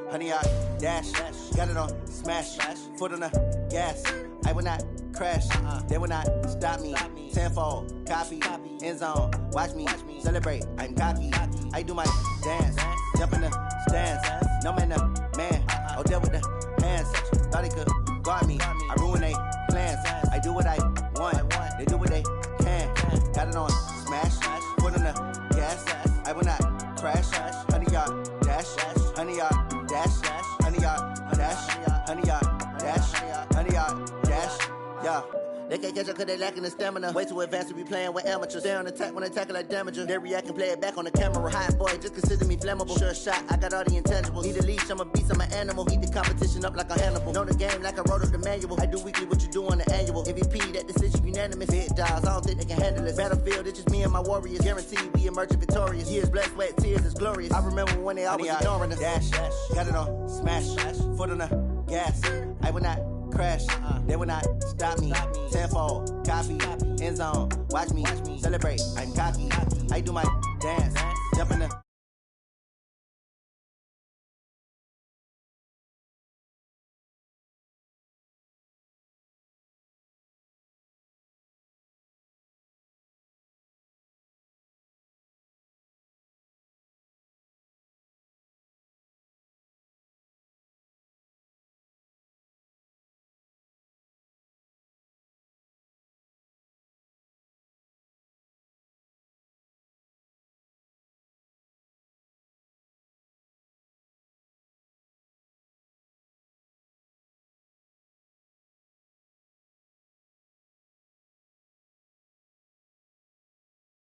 Honey, I dash, got it on smash, foot on the gas. I will not crash, they will not stop me. Tenfold, copy, end zone, watch me celebrate. I'm cocky, I do my dance, jump in the stands. No man, the man, oh, there with the hands. Thought he could guard me, I ruin they plans. I do what I want, they do what they can. Got it on smash, foot on the gas. I will not crash, honey, y'all dash, honey, y'all dash, honey, y'all dash, honey, y'all dash, honey, y'all dash, yeah. They can't catch up cause they lacking the stamina. Way too advanced to be playing with amateurs. Stay on attack when they tackle like damager. They react and play it back on the camera. Hot boy, just consider me flammable. Sure shot, I got all the intangibles. Need a leash, I'm a beast, I'm an animal. Heat the competition up like a Hannibal. Know the game like I wrote up the manual. I do weekly what you do on the annual. MVP, that decision unanimous. Big dogs, I don't think they can handle it. Battlefield, it's just me and my warriors. Guaranteed we emerging victorious. Years, blood, sweat, tears, it's glorious. I remember when they always ignoring us. Dash, got it on smash, foot on the gas. I will not crash, they will not stop me. Tenfold, copy, end zone, watch me celebrate. I'm cocky, I do my dance, jump in the.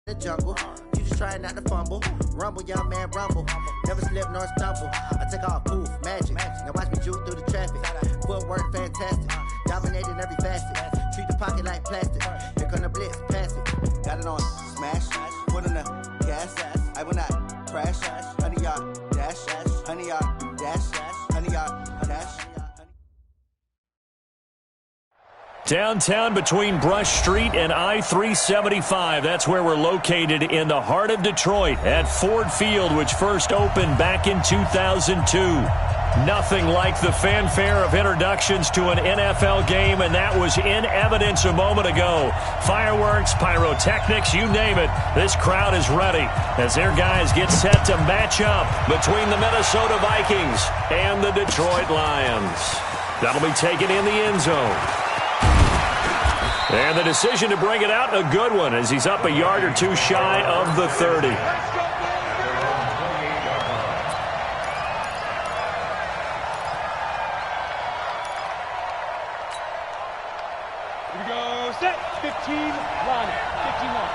The jungle, you just try not to fumble. Rumble, young man, rumble. Never slip nor stumble. I take off, poof, magic. Now watch me juke through the traffic. Footwork, fantastic. Dominating every facet. Treat the pocket like plastic. Here come the blitz, pass it. Got it on smash, foot on the gas. I will not crash. Honey, y'all dash, honey, y'all dash, honey, y'all dash. Downtown between Brush Street and I-375. That's where we're located in the heart of Detroit at Ford Field, which first opened back in 2002. Nothing like the fanfare of introductions to an NFL game, and that was in evidence a moment ago. Fireworks, pyrotechnics, you name it. This crowd is ready as their guys get set to match up between the Minnesota Vikings and the Detroit Lions. That'll be taken in the end zone. And the decision to bring it out, a good one, as he's up a yard or two shy of the 30. Here we go, set, 15, line, 15 line.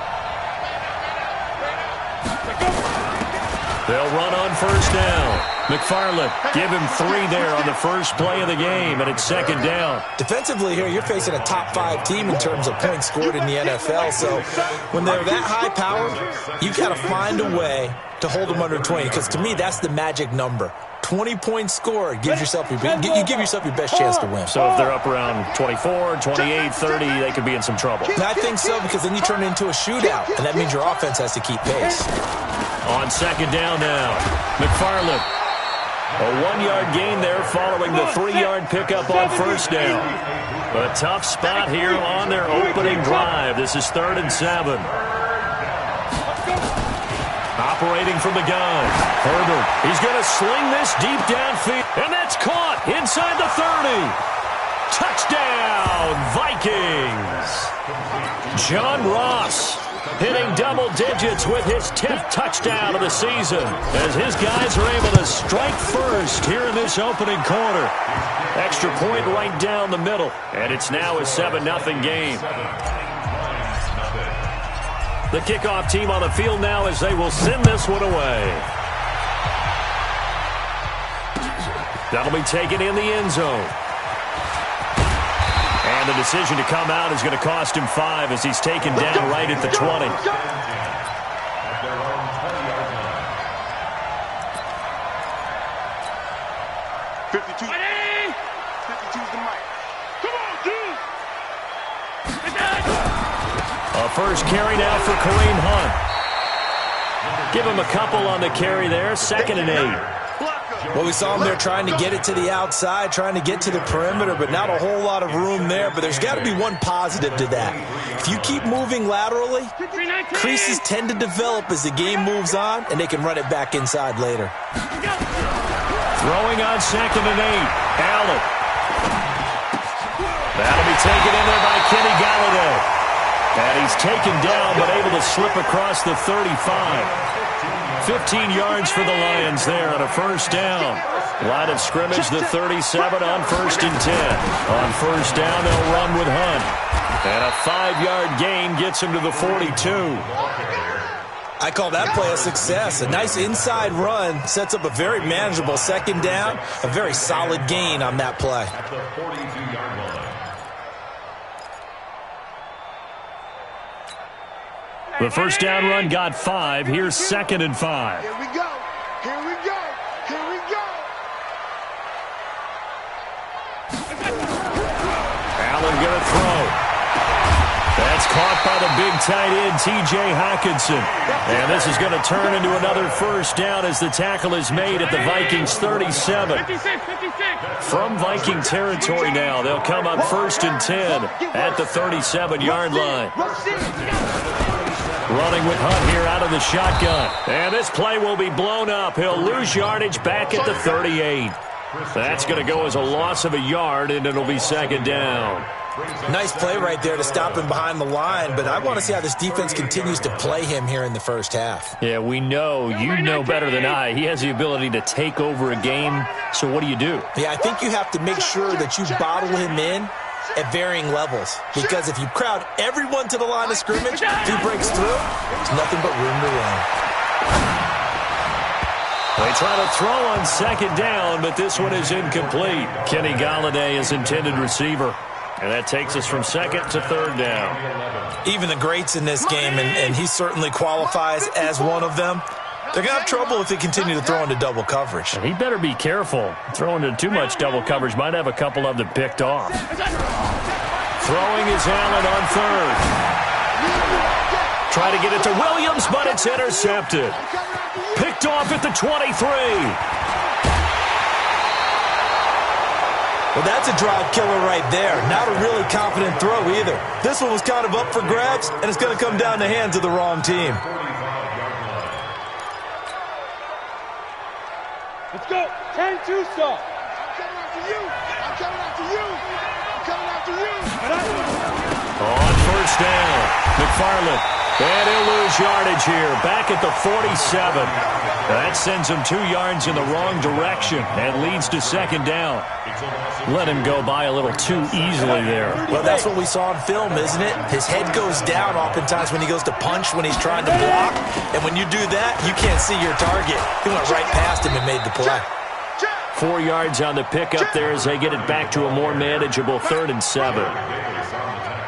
They'll run on first down. McFarland, give him 3 there on the first play of the game, and it's second down. Defensively here, you're facing a top 5 team in terms of points scored in the NFL, so when they're that high powered, you got to find a way to hold them under 20, because to me, that's the magic number. 20 points scored gives yourself you give yourself your best chance to win. So if they're up around 24, 28, 30, they could be in some trouble. I think so, because then you turn it into a shootout, and that means your offense has to keep pace. On second down now, McFarland. A 1-yard gain there following the 3-yard pickup on first down. A tough spot here on their opening drive. This is 3rd and 7. Operating from the gun, Herbert. He's going to sling this deep downfield, and that's caught inside the 30. Touchdown, Vikings. John Ross hitting double digits with his 10th touchdown of the season as his guys are able to strike first here in this opening quarter. Extra point right down the middle, and it's now a 7-0 game. The kickoff team on the field now as they will send this one away. That'll be taken in the end zone. And the decision to come out is going to cost him 5 as he's taken down right at the 20. 52's the mic. Come on, A first carry now for Kareem Hunt. Give him a couple on the carry there. 2nd and 8. Well, we saw him there trying to get it to the outside, trying to get to the perimeter, but not a whole lot of room there. But there's got to be one positive to that. If you keep moving laterally, creases tend to develop as the game moves on, and they can run it back inside later. Throwing on 2nd and 8. Allen. That'll be taken in there by Kenny Galladay. And he's taken down, but able to slip across the 35. 15 yards for the Lions there on a first down. Line of scrimmage, the 37 on 1st and 10. On first down, they'll run with Hunt. And a 5-yard gain gets him to the 42. I call that play a success. A nice inside run sets up a very manageable 2nd down. A very solid gain on that play. At the 42-yard line. The first down run got 5. Here's 2nd and 5. Here we go. Here we go. Here we go. Allen going to throw. That's caught by the big tight end, T.J. Hockenson. And this is going to turn into another first down as the tackle is made at the Vikings 37. From Viking territory now, they'll come up 1st and 10 at the 37-yard line. Running with Hunt here out of the shotgun. And this play will be blown up. He'll lose yardage back at the 38. That's going to go as a loss of a yard, and it'll be 2nd down. Nice play right there to stop him behind the line, but I want to see how this defense continues to play him here in the first half. Yeah, we know. You know better than I. He has the ability to take over a game, so what do you do? Yeah, I think you have to make sure that you bottle him in at varying levels, because if you crowd everyone to the line of scrimmage, if he breaks through, there's nothing but room to run. They try to throw on 2nd down, but this one is incomplete. Kenny Galladay is intended receiver. And that takes us from 2nd to 3rd down. Even the greats in this game, and he certainly qualifies as one of them, they're going to have trouble if they continue to throw into double coverage. He better be careful. Throwing into too much double coverage might have a couple of them picked off. Throwing is Allen on 3rd. Try to get it to Williams, but it's intercepted. Picked off at the 23. Well, that's a drive killer right there. Not a really confident throw either. This one was kind of up for grabs, and it's going to come down the hands of the wrong team. Let's go. 10-2 stop. I'm coming after you. I'm coming after you. I'm coming after you. On first down, McFarland. And he'll lose yardage here, back at the 47. That sends him 2 yards in the wrong direction and leads to 2nd down. Let him go by a little too easily there. Well, that's what we saw in film, isn't it? His head goes down oftentimes when he goes to punch, when he's trying to block. And when you do that, you can't see your target. He went right past him and made the play. 4 yards on the pickup there as they get it back to a more manageable 3rd and 7.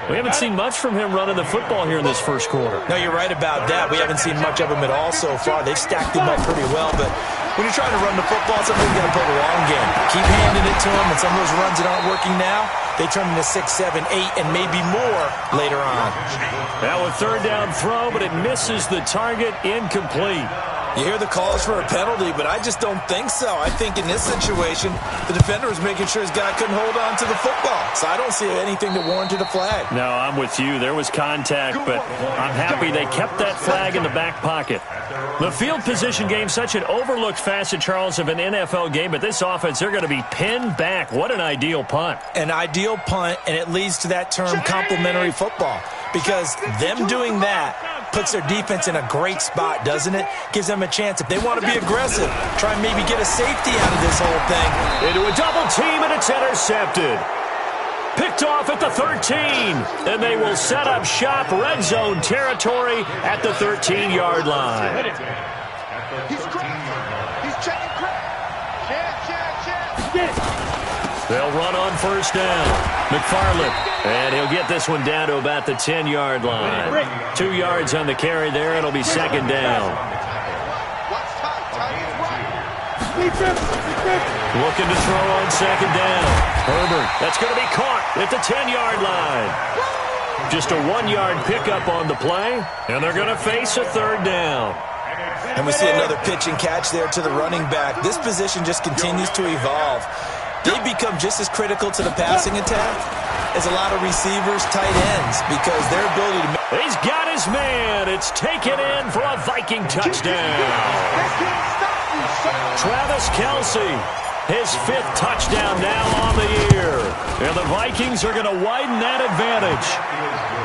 We haven't seen much from him running the football here in this first quarter. No, you're right about that. We haven't seen much of him at all so far. They've stacked him up pretty well, but when you're trying to run the football, somebody's got to play the long game. Keep handing it to him, and some of those runs that aren't working now, they turn into 6, 7, 8, and maybe more later on. Now a 3rd down throw, but it misses the target, incomplete. You hear the calls for a penalty, but I just don't think so. I think in this situation, the defender was making sure his guy couldn't hold on to the football. So I don't see anything that warranted a flag. No, I'm with you. There was contact, but I'm happy they kept that flag in the back pocket. The field position game, such an overlooked facet, Charles, of an NFL game, but this offense, they're going to be pinned back. What an ideal punt. An ideal punt, and it leads to that term complementary football, because them doing that puts their defense in a great spot, doesn't it? Gives them a chance, if they want to be aggressive, try and maybe get a safety out of this whole thing. Into a double team, and it's intercepted. Picked off at the 13, and they will set up shop, red zone territory at the 13-yard line. He's checking crap. They'll run on first down. McFarland, and he'll get this one down to about the 10-yard line. 2 yards on the carry there. It'll be 2nd down. Looking to throw on 2nd down. Herbert, that's going to be caught at the 10-yard line. Just a 1-yard pickup on the play, and they're going to face a third down. And we see another pitch and catch there to the running back. This position just continues to evolve. They become just as critical to the passing attack as a lot of receivers, tight ends, because their ability to... He's got his man. It's taken in for a Viking touchdown. Travis Kelce, his 5th touchdown now on the year. And the Vikings are going to widen that advantage.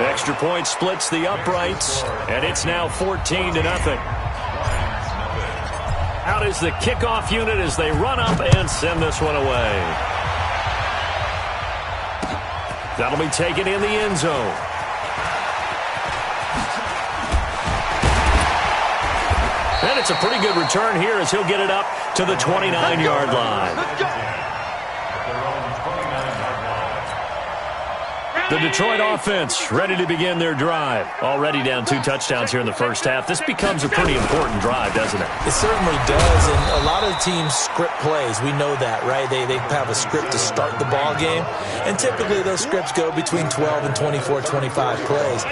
Extra point splits the uprights, and it's now 14-0. Out is the kickoff unit as they run up and send this one away. That'll be taken in the end zone. And it's a pretty good return here as he'll get it up to the 29-yard line. The Detroit offense ready to begin their drive. Already down 2 touchdowns here in the first half. This becomes a pretty important drive, doesn't it? It certainly does, and a lot of teams script plays. We know that, right? They have a script to start the ball game, and typically those scripts go between 12 and 24, 25 plays.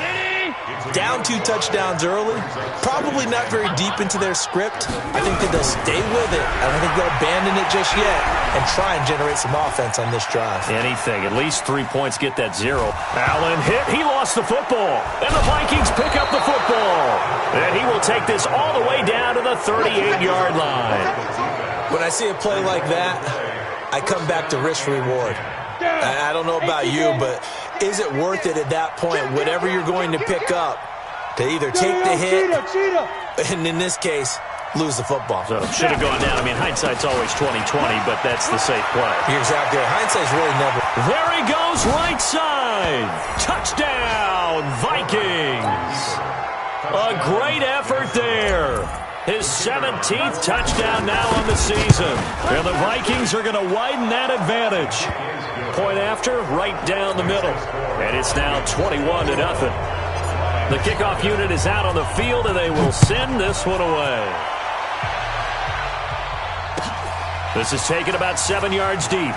Down 2 touchdowns early, probably not very deep into their script. I think that they'll stay with it. I don't think they'll abandon it just yet and try and generate some offense on this drive. Anything. At least 3 points get that 0. Allen hit. He lost the football. And the Vikings pick up the football. And he will take this all the way down to the 38-yard line. When I see a play like that, I come back to risk-reward. I don't know about you, but is it worth it at that point, whatever you're going to pick up, to either take the hit, and in this case, lose the football? So should have gone down. I mean, hindsight's always 20/20, but that's the safe play. You're exactly right. Hindsight's really never. There he goes, right side. Touchdown, Vikings. A great effort there. His 17th touchdown now on the season. And the Vikings are going to widen that advantage. Point after, right down the middle. And it's now 21-0. The kickoff unit is out on the field, and they will send this one away. This is taken about 7 yards deep.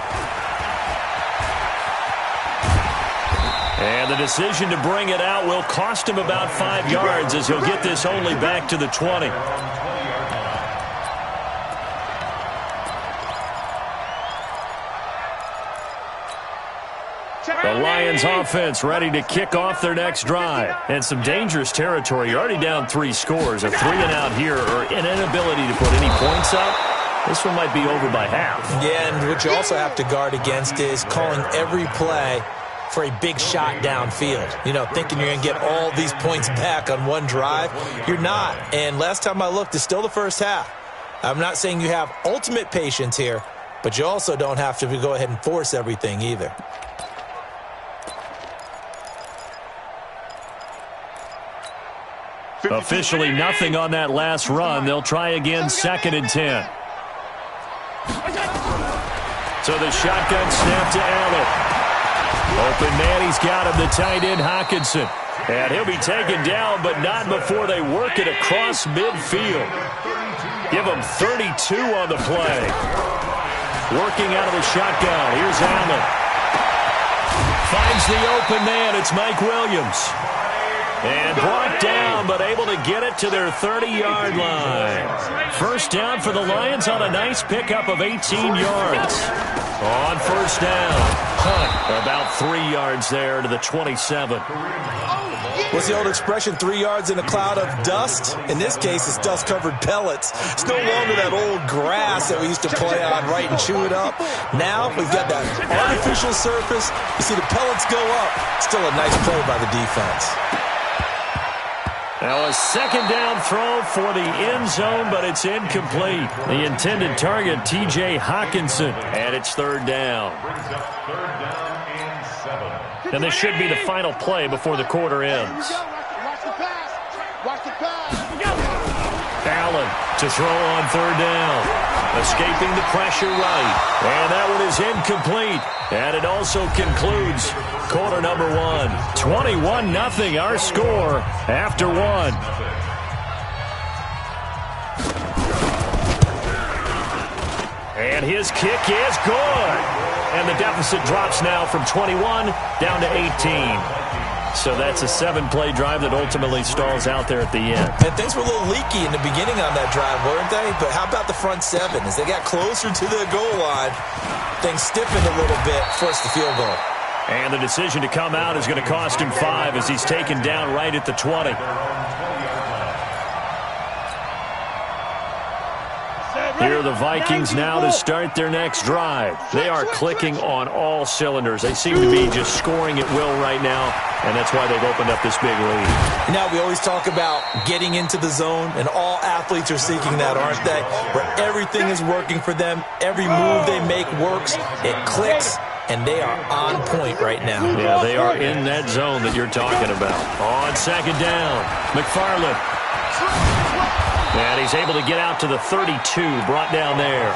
And the decision to bring it out will cost him about 5 yards as he'll get this only back to the 20. The Lions offense ready to kick off their next drive. And some dangerous territory. You're already down 3 scores. A 3-and-out here or an inability to put any points up. This one might be over by half. Yeah, and what you also have to guard against is calling every play for a big shot downfield. You know, thinking you're going to get all these points back on one drive. You're not. And last time I looked, it's still the first half. I'm not saying you have ultimate patience here, but you also don't have to go ahead and force everything either. Officially nothing on that last run. They'll try again, 2nd and 10. So the shotgun snap to Allen. Open man, he's got him, the tight end Hockenson. And he'll be taken down, but not before they work it across midfield. Give him 32 on the play. Working out of the shotgun. Here's Allen. Finds the open man. It's Mike Williams. And brought down, but able to get it to their 30-yard line. First down for the Lions on a nice pickup of 18 yards. On first down, Hunt about 3 yards there to the 27. What's the old expression, 3 yards in a cloud of dust? In this case, it's dust-covered pellets. It's no longer that old grass that we used to play on, right, and chew it up. Now we've got that artificial surface. You see the pellets go up. Still a nice play by the defense. Now a second down throw for the end zone, but it's incomplete. The intended target, T.J. Hockenson, and it's 3rd down. And this should be the final play before the quarter ends. Allen to throw on 3rd down. Escaping the pressure right. And that one is incomplete. And it also concludes quarter number 1. 21-0 our score after 1. And his kick is good. And the deficit drops now from 21 down to 18. So that's a 7-play drive that ultimately stalls out there at the end. And things were a little leaky in the beginning on that drive, weren't they? But how about the front 7? As they got closer to the goal line, things stiffened a little bit, forced the field goal. And the decision to come out is going to cost him 5 as he's taken down right at the 20. Here are the Vikings now to start their next drive. They are clicking on all cylinders. They seem to be just scoring at will right now, and that's why they've opened up this big lead. Now, we always talk about getting into the zone, and all athletes are seeking that, aren't they? Where everything is working for them. Every move they make works. It clicks, and they are on point right now. Yeah, they are in that zone that you're talking about. On second down, McFarland. And he's able to get out to the 32, brought down there.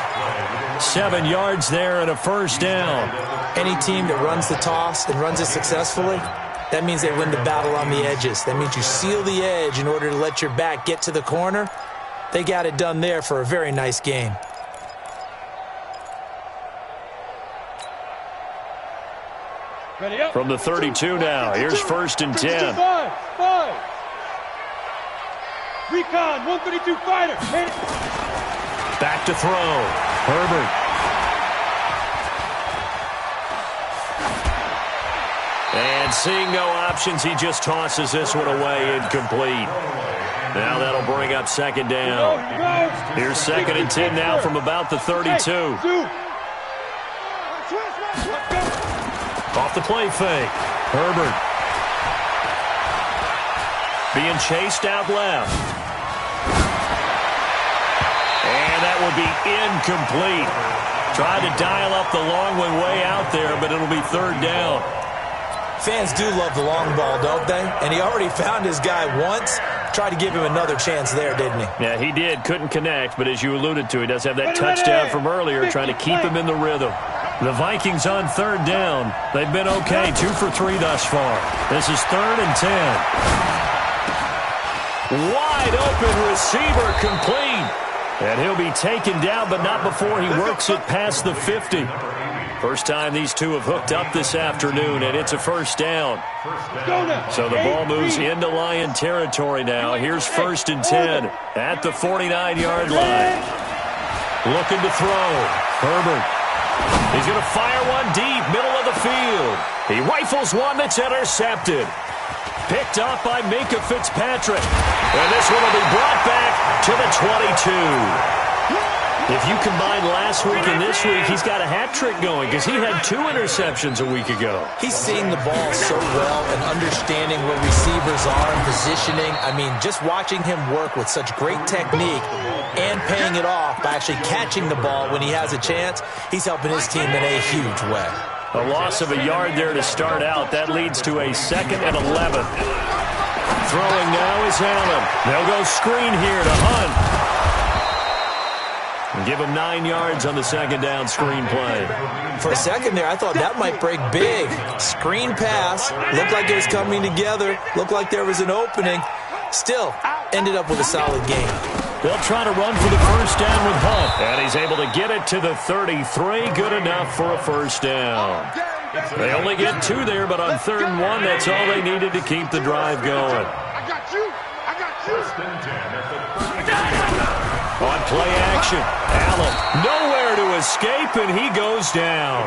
7 yards there and a first down. Any team that runs the toss and runs it successfully, that means they win the battle on the edges. That means you seal the edge in order to let your back get to the corner. They got it done there for a very nice game. From the 32 now, here's 1st and 10. Recon, 132 fighter. Back to throw. Herbert. And seeing no options, he just tosses this one away, incomplete. Now that'll bring up second down. Here's 2nd and 10 now from about the 32. Off the play fake. Herbert. Being chased out left. And that will be incomplete. Tried to dial up the long one way out there, but it'll be 3rd down. Fans do love the long ball, don't they? And he already found his guy once. Tried to give him another chance there, didn't he? Yeah, he did. Couldn't connect, but as you alluded to, he does have that touchdown from earlier, trying to keep him in the rhythm. The Vikings on 3rd down. They've been okay, 2 for 3 thus far. This is 3rd and 10. Wide open receiver complete. And he'll be taken down, but not before he works it past the 50. First time these two have hooked up this afternoon, and it's a first down. So the ball moves into Lion territory now. Here's 1st and 10 at the 49-yard line. Looking to throw. Herbert. He's going to fire one deep, middle of the field. He rifles one that's intercepted. Picked up by Minkah Fitzpatrick. And this one will be brought back to the 22. If you combine last week and this week, he's got a hat trick going because he had 2 interceptions a week ago. He's seeing the ball so well and understanding where receivers are and positioning. I mean, just watching him work with such great technique and paying it off by actually catching the ball when he has a chance, he's helping his team in a huge way. A loss of a yard there to start out. That leads to a 2nd and 11. Throwing now is Allen. They'll go screen here to Hunt. And give him 9 yards on the 2nd down screen play. For a second there, I thought that might break big. Screen pass. Looked like it was coming together. Looked like there was an opening. Still, ended up with a solid game. They'll try to run for the first down with Hunt. And he's able to get it to the 33. Good enough for a first down. They only get 2 there, but on 3rd and 1, that's all they needed to keep the drive going. I got you. I got you. On play action, Allen nowhere to escape, and he goes down.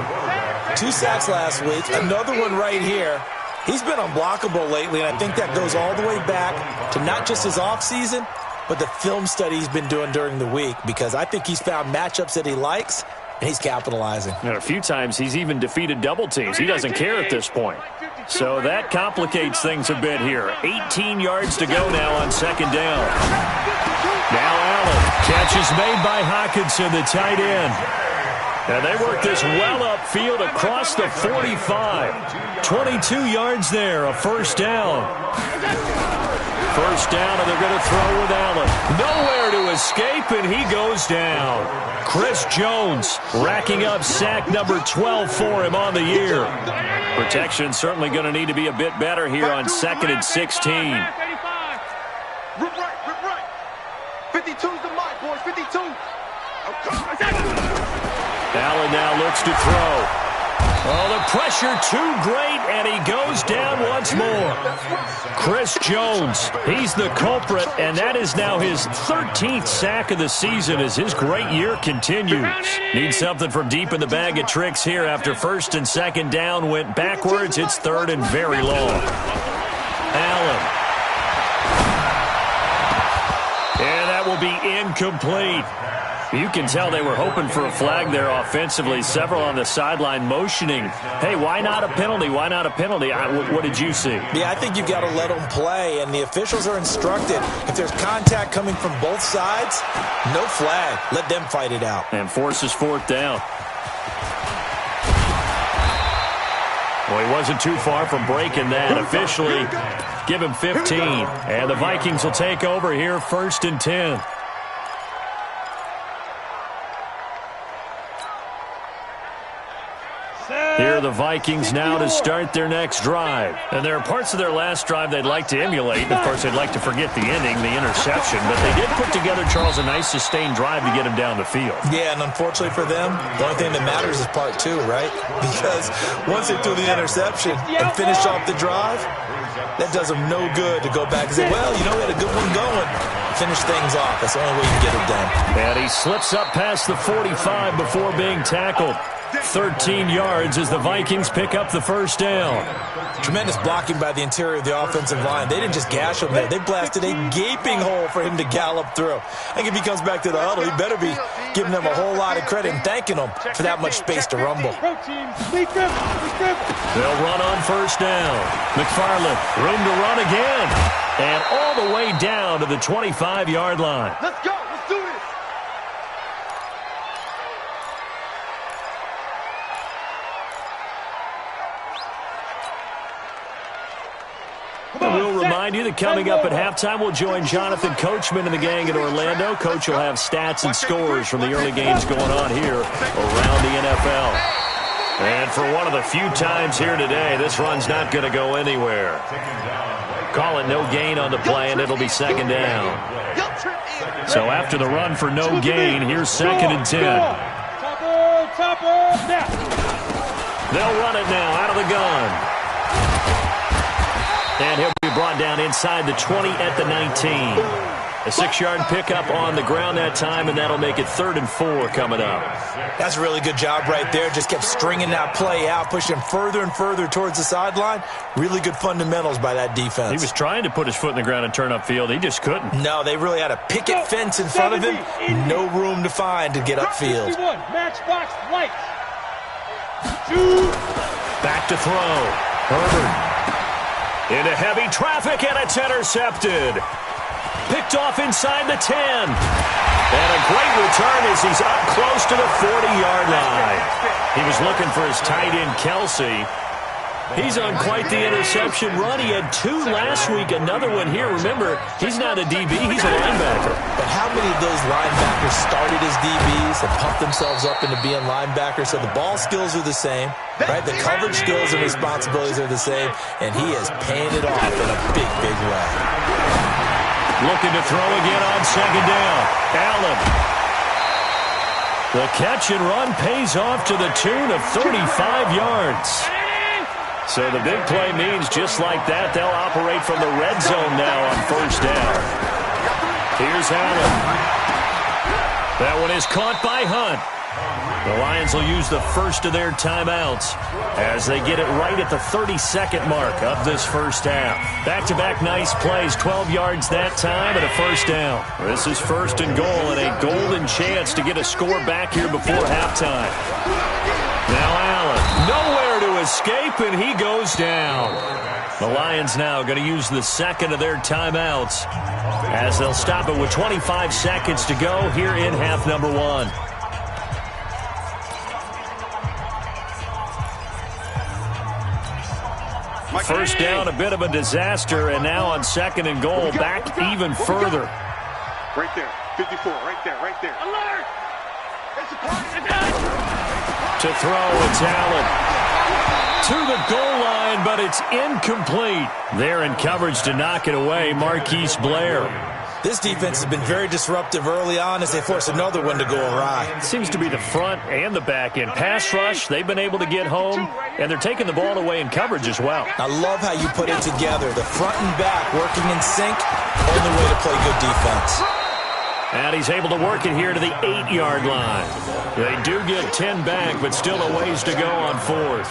2 sacks last week, another one right here. He's been unblockable lately, and I think that goes all the way back to not just his offseason, but the film study he's been doing during the week, because I think he's found matchups that he likes, and he's capitalizing. And a few times he's even defeated double teams. He doesn't care at this point. So that complicates things a bit here. 18 yards to go now on 2nd down. Now Allen. Catch is made by Hawkinson, the tight end. And they work this well upfield across the 45. 22 yards there, a first down. First down, and they're going to throw with Allen. Nowhere to escape, and he goes down. Chris Jones racking up sack number 12 for him on the year. Protection certainly going to need to be a bit better here on 2nd and 16. Rip right. 52's the mark, boys. 52. Allen now looks to throw. Oh, the pressure too great, and he goes down once once more. Chris Jones, he's the culprit, and that is now his 13th sack of the season as his great year continues. Needs something from deep in the bag of tricks here after first and second down went backwards. It's third and very long. Allen. And that will be incomplete. You can tell they were hoping for a flag there offensively. Several on the sideline motioning, hey, why not a penalty? Why not a penalty? What did you see? Yeah, I think you've got to let them play, and the officials are instructed. If there's contact coming from both sides, no flag. Let them fight it out. And forces fourth down. Well, he wasn't too far from breaking that. Officially, give him 15. And the Vikings will take over here, 1st and 10. Here are the Vikings now to start their next drive. And there are parts of their last drive they'd like to emulate. Of course, they'd like to forget the ending, the interception. But they did put together, Charles, a nice sustained drive to get him down the field. Yeah, and unfortunately for them, the only thing that matters is part 2, right? Because once they threw the interception and finished off the drive, that does them no good to go back and say, well, you know, we had a good one going. Finish things off. That's the only way you can get it done. And he slips up past the 45 before being tackled. 13 yards as the Vikings pick up the first down. Tremendous blocking by the interior of the offensive line. They didn't just gash him there. They blasted a gaping hole for him to gallop through. I think if he comes back to the huddle, he better be giving them a whole lot of credit and thanking them for that much space to rumble. They'll run on first down. McFarland, room to run again. And all the way down to the 25-yard line. Let's go. Let's do this. We'll remind you that coming up at halftime, we'll join Jonathan Coachman and the gang in Orlando. Coach will have stats and scores from the early games going on here around the NFL. And for one of the few times here today, this run's not going to go anywhere. Call it no gain on the play, and it'll be second down. So after the run for no gain, here's 2nd and 10. They'll run it now out of the gun. And he'll be brought down inside the 20 at the 19. A 6-yard pickup on the ground that time, and that'll make it 3rd and 4 coming up. That's a really good job right there. Just kept stringing that play out, pushing further and further towards the sideline. Really good fundamentals by that defense. He was trying to put his foot in the ground and turn upfield. He just couldn't. No, they really had a picket fence in front of him. No room to find to get upfield. Matchbox light. Back to throw. Herbert. Into heavy traffic, and it's intercepted. Picked off inside the 10. And a great return as he's up close to the 40-yard line. He was looking for his tight end, Kelsey. He's on quite the interception run. He had 2 last week, another one here. Remember, he's not a DB, he's a linebacker. But how many of those linebackers started as DBs and pumped themselves up into being linebackers? So the ball skills are the same, right? The coverage skills and responsibilities are the same, and he is paying it off in a big, big way. Looking to throw again on second down. Allen. The catch and run pays off to the tune of 35 yards. So the big play means just like that, they'll operate from the red zone now on first down. Here's Allen. That one is caught by Hunt. The Lions will use the first of their timeouts as they get it right at the 30-second mark of this first half. Back-to-back nice plays, 12 yards that time and a first down. This is 1st and goal and a golden chance to get a score back here before halftime. Now Allen, nowhere to escape, and he goes down. The Lions now going to use the second of their timeouts as they'll stop it with 25 seconds to go here in half number 1. First down, a bit of a disaster, and now on 2nd and goal, back even further. Right there, 54, right there, right there. Alert! To throw, it's Allen. To the goal line, but it's incomplete. There in coverage to knock it away, Marquise Blair. This defense has been very disruptive early on as they force another one to go awry. Seems to be the front and the back end. Pass rush, they've been able to get home, and they're taking the ball away in coverage as well. I love how you put it together. The front and back working in sync, only way to play good defense. And he's able to work it here to the 8-yard line. They do get 10 back, but still a ways to go on 4th.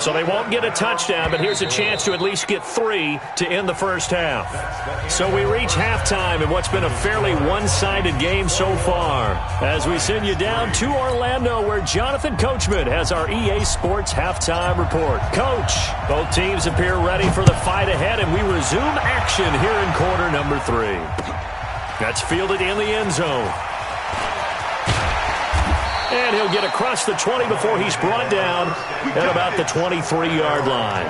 So they won't get a touchdown, but here's a chance to at least get 3 to end the first half. So we reach halftime in what's been a fairly one-sided game so far, as we send you down to Orlando, where Jonathan Coachman has our EA Sports halftime report. Coach, both teams appear ready for the fight ahead, and we resume action here in quarter number 3. That's fielded in the end zone. And he'll get across the 20 before he's brought down at about the 23-yard line.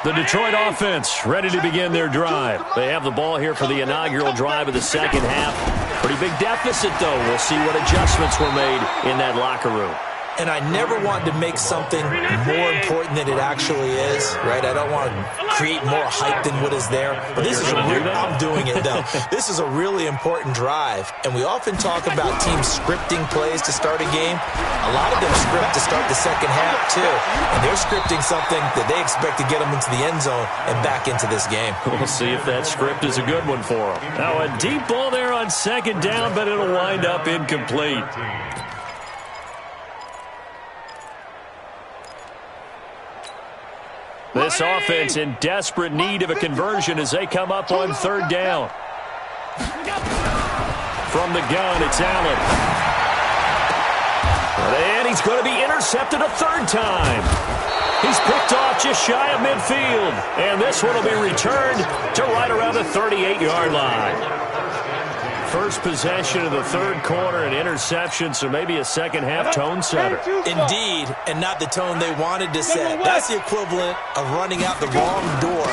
The Detroit offense ready to begin their drive. They have the ball here for the inaugural drive of the second half. Pretty big deficit, though. We'll see what adjustments were made in that locker room. And I never want to make something more important than it actually is, right? I don't want to create more hype than what is there. But this is I'm doing it, though. This is a really important drive. And we often talk about teams scripting plays to start a game. A lot of them script to start the second half, too. And they're scripting something that they expect to get them into the end zone and back into this game. We'll see if that script is a good one for them. Now, a deep ball there on second down, but it'll wind up incomplete. This offense in desperate need of a conversion as they come up on third down. From the gun, it's Allen. And he's going to be intercepted a third time. He's picked off just shy of midfield. And this one will be returned to right around the 38-yard line. First possession of the third quarter, an interception, so maybe a second-half tone setter. Indeed, and not the tone they wanted to set. That's the equivalent of running out the wrong door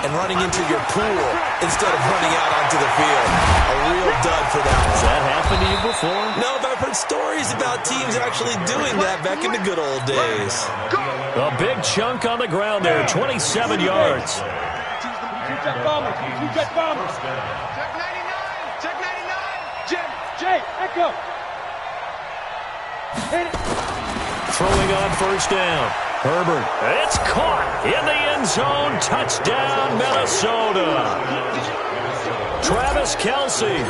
and running into your pool instead of running out onto the field. A real dud for that one. Has that happened to you before? No, but I've heard stories about teams actually doing that back in the good old days. A big chunk on the ground there, 27 yards. Two-jet bombers. Two-jet bombers. Jay, echo. Hit it. Throwing on first down. Herbert. It's caught in the end zone. Touchdown, Minnesota. Travis Kelce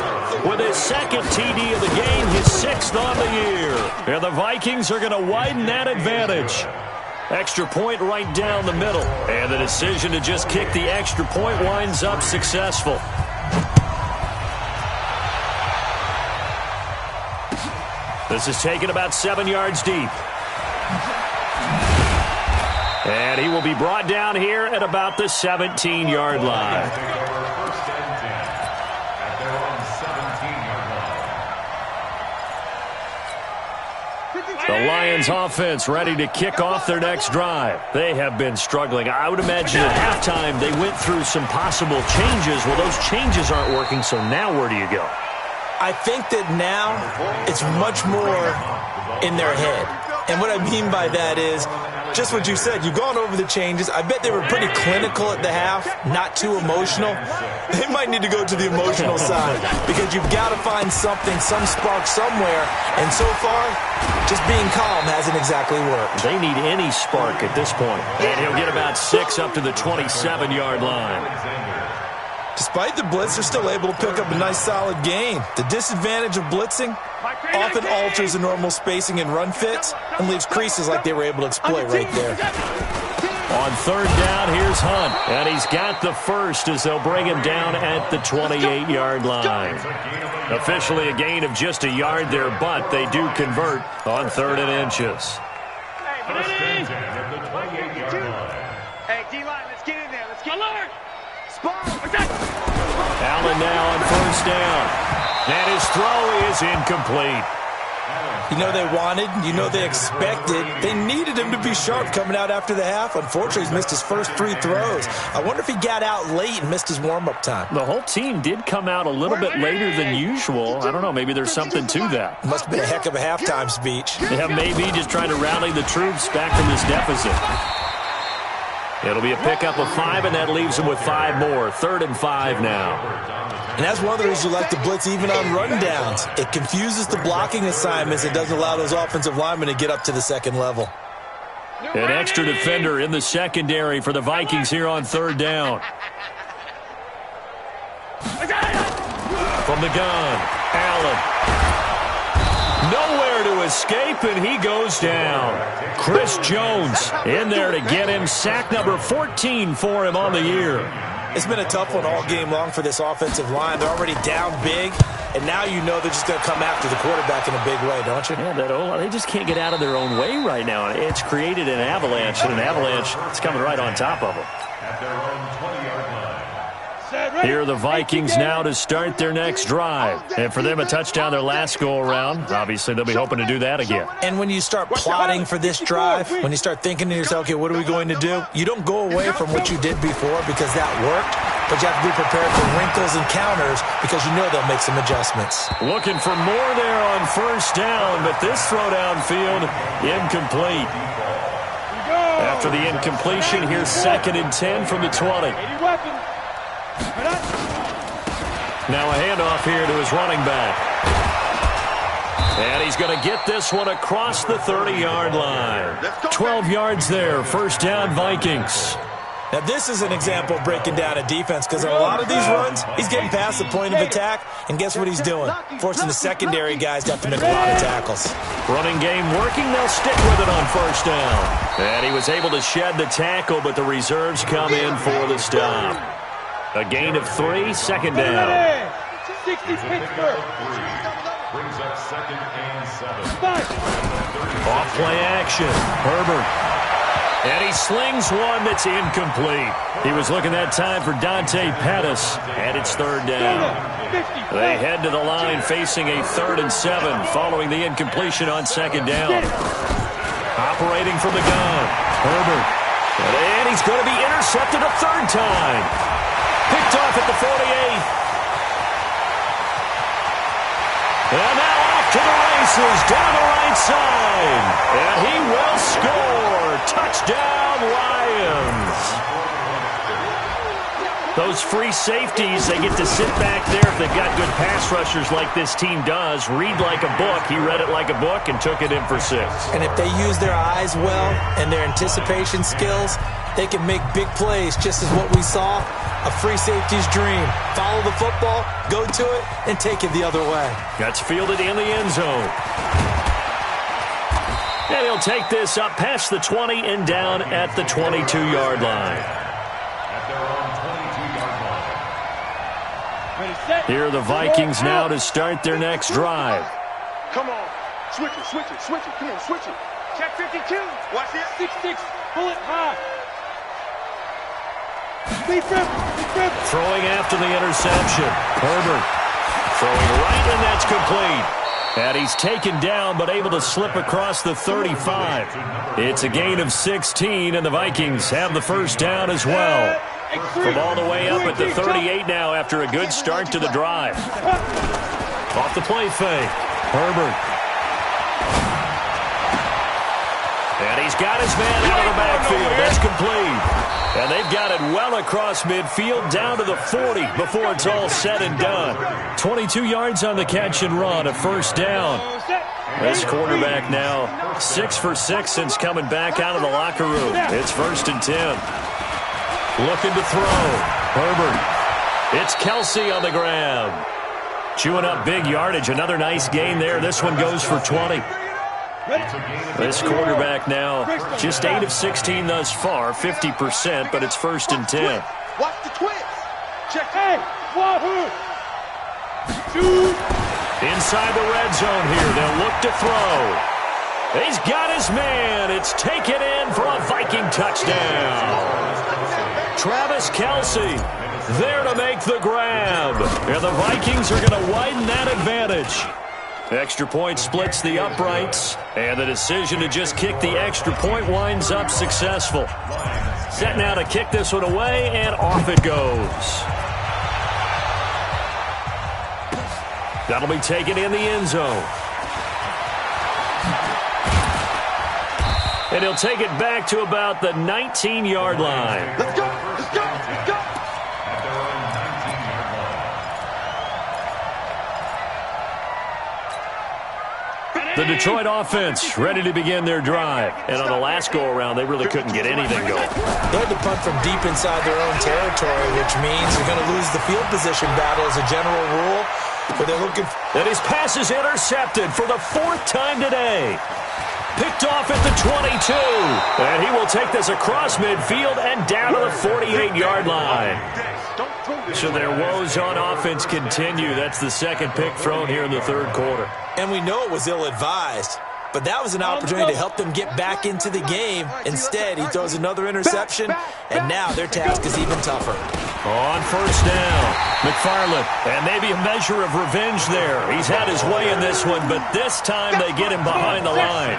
with his second TD of the game, his 6th on the year. And the Vikings are going to widen that advantage. Extra point right down the middle. And the decision to just kick the extra point winds up successful. This is taken about 7 yards deep. And he will be brought down here at about the 17-yard line. The Lions offense ready to kick off their next drive. They have been struggling. I would imagine at halftime they went through some possible changes. Well, those changes aren't working, so now where do you go? I think that now it's much more in their head. And what I mean by that is just what you said. You've gone over the changes. I bet they were pretty clinical at the half, not too emotional. They might need to go to the emotional side because you've got to find something, some spark somewhere. And so far, just being calm hasn't exactly worked. They need any spark at this point. And he'll get about 6 up to the 27-yard line. Despite the blitz, they're still able to pick up a nice solid gain. The disadvantage of blitzing often alters the normal spacing and run fits and leaves creases like they were able to exploit right there. On third down, here's Hunt. And he's got the first as they'll bring him down at the 28-yard line. Officially a gain of just a yard there, but they do convert on 3rd and inches. Hey, D-line, let's get in there. Let's get alert. Allen now on first down. And his throw is incomplete. You know they wanted, you know they expected. They needed him to be sharp coming out after the half. Unfortunately, he's missed his first 3 throws. I wonder if he got out late and missed his warm-up time. The whole team did come out a little bit later than usual. I don't know, maybe there's something to that. Must have been a heck of a halftime speech. Yeah, maybe just trying to rally the troops back from this deficit. It'll be a pickup of 5, and that leaves them with 5 more. 3rd and 5 now. And that's one of the reasons you like to blitz even on rundowns. It confuses the blocking assignments. It doesn't allow those offensive linemen to get up to the second level. An extra defender in the secondary for the Vikings here on 3rd down. From the gun, Allen. Nowhere to escape, and he goes down. Chris Jones in there to get him. Sack number 14 for him on the year. It's been a tough one all game long for this offensive line. They're already down big, and now you know they're just going to come after the quarterback in a big way, don't you? Yeah, they just can't get out of their own way right now. It's created an avalanche, and an avalanche is coming right on top of them. At their own 20-yard line. Here are the Vikings now to start their next drive. And for them, a touchdown their last go-around. Obviously, they'll be hoping to do that again. And when you start plotting for this drive, when you start thinking to yourself, okay, what are we going to do? You don't go away from what you did before because that worked, but you have to be prepared for wrinkles and counters because you know they'll make some adjustments. Looking for more there on 1st down, but this throw downfield, incomplete. After the incompletion, here's 2nd and 10 from the 20. Now a handoff here to his running back. And he's going to get this one across the 30-yard line. 12 yards there, 1st down Vikings. Now, this is an example of breaking down a defense because in a lot of these runs, he's getting past the point of attack, and guess what he's doing? Forcing the secondary guys to have to make a lot of tackles. Running game working. They'll stick with it on 1st down. And he was able to shed the tackle, but the reserves come in for the stop. A gain of 3, 2nd down. 60 Pittsburgh. Brings up 2nd and 7. Off play action. Herbert. And he slings one that's incomplete. He was looking that time for Dante Pettis, and it's 3rd down. They head to the line facing a 3rd and 7 following the incompletion on 2nd down. Operating from the gun. Herbert. And he's going to be intercepted a 3rd time. Picked off at the 48. And now off to the races, down the right side. And he will score. Touchdown, Lions. Those free safeties, they get to sit back there if they've got good pass rushers like this team does. Read like a book. He read it like a book and took it in for 6. And if they use their eyes well and their anticipation skills, they can make big plays, just as what we saw, a free safety's dream. Follow the football, go to it, and take it the other way. That's fielded in the end zone. And he'll take this up past the 20 and down at the 22-yard line. At their own 22-yard line. Here are the Vikings now to start their next drive. Come on. Switch it, switch it, switch it. Come on, switch it. Check 52. Watch this. 6-6, pull it high. Throwing after the interception. Herbert throwing right, and that's complete. And he's taken down, but able to slip across the 35. It's a gain of 16, and the Vikings have the 1st down as well. From all the way up at the 38 now after a good start to the drive. Off the play fake. Herbert. And he's got his man out of the backfield. That's complete. And they've got it well across midfield down to the 40 before it's all said and done. 22 yards on the catch and run, a 1st down. This quarterback now 6 for 6 since coming back out of the locker room. It's 1st and 10. Looking to throw. Herbert. It's Kelsey on the ground. Chewing up big yardage. Another nice gain there. This one goes for 20. This quarterback now just 8 of 16 thus far, 50%, but it's 1st and 10. Watch the twist. Check. Hey, wahoo! Inside the red zone here, they'll look to throw. He's got his man. It's taken in for a Viking touchdown. Travis Kelsey there to make the grab. And the Vikings are going to widen that advantage. Extra point splits the uprights, and the decision to just kick the extra point winds up successful. Set now to kick this one away, and off it goes. That'll be taken in the end zone. And he'll take it back to about the 19-yard line. Let's go, let's go, let's go. The Detroit offense ready to begin their drive. And on the last go-around, they really couldn't get anything going. They had to punt from deep inside their own territory, which means you're going to lose the field position battle as a general rule. But they're looking. And his pass is intercepted for the 4th time today. Picked off at the 22. And he will take this across midfield and down to the 48-yard line. So their woes on offense continue. That's the second pick thrown here in the third quarter. And we know it was ill-advised, but that was an opportunity to help them get back into the game. Instead, he throws another interception, and now their task is even tougher. On first down, McFarland, and maybe a measure of revenge there. He's had his way in this one, but this time they get him behind the line.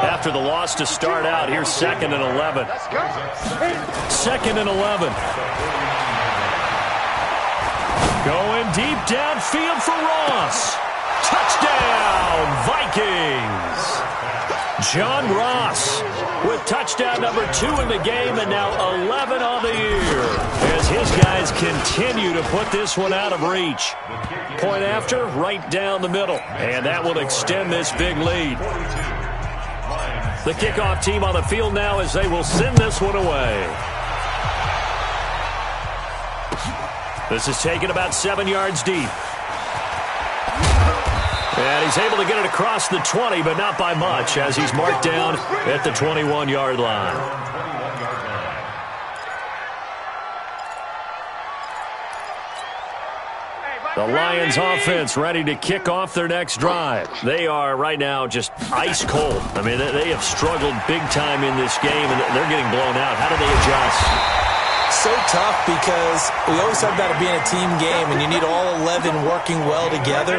After the loss to start out, here's 2nd and 11. 2nd and 11. Going deep downfield for Ross. Touchdown, Vikings! John Ross with touchdown number 2 in the game and now 11 on the year as his guys continue to put this one out of reach. Point after, right down the middle, and that will extend this big lead. The kickoff team on the field now as they will send this one away. This is taken about 7 yards deep. And he's able to get it across the 20, but not by much, as he's marked down at the 21-yard line. The Lions offense ready to kick off their next drive. They are right now just ice cold. I mean, they have struggled big time in this game, and they're getting blown out. How do they adjust? So tough because we always talk about it being a team game and you need all 11 working well together.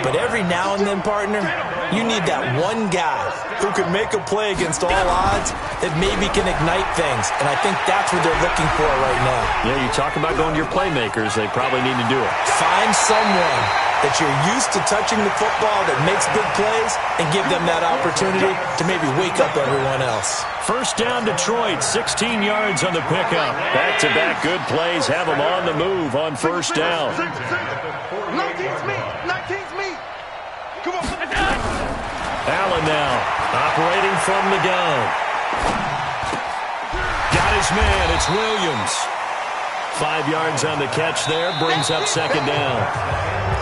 But every now and then, partner, you need that one guy who can make a play against all odds that maybe can ignite things. And I think that's what they're looking for right now. Yeah, you talk about going to your playmakers. They probably need to do it. Find someone that you're used to touching the football that makes big plays and give them that opportunity to maybe wake up everyone else. First down, Detroit, 16 yards on the pickup. Back-to-back good plays have them on the move on first down. 19's me. 19's me. Come on. Allen now operating from the gun. Got his man. It's Williams. 5 yards on the catch there, brings up second down.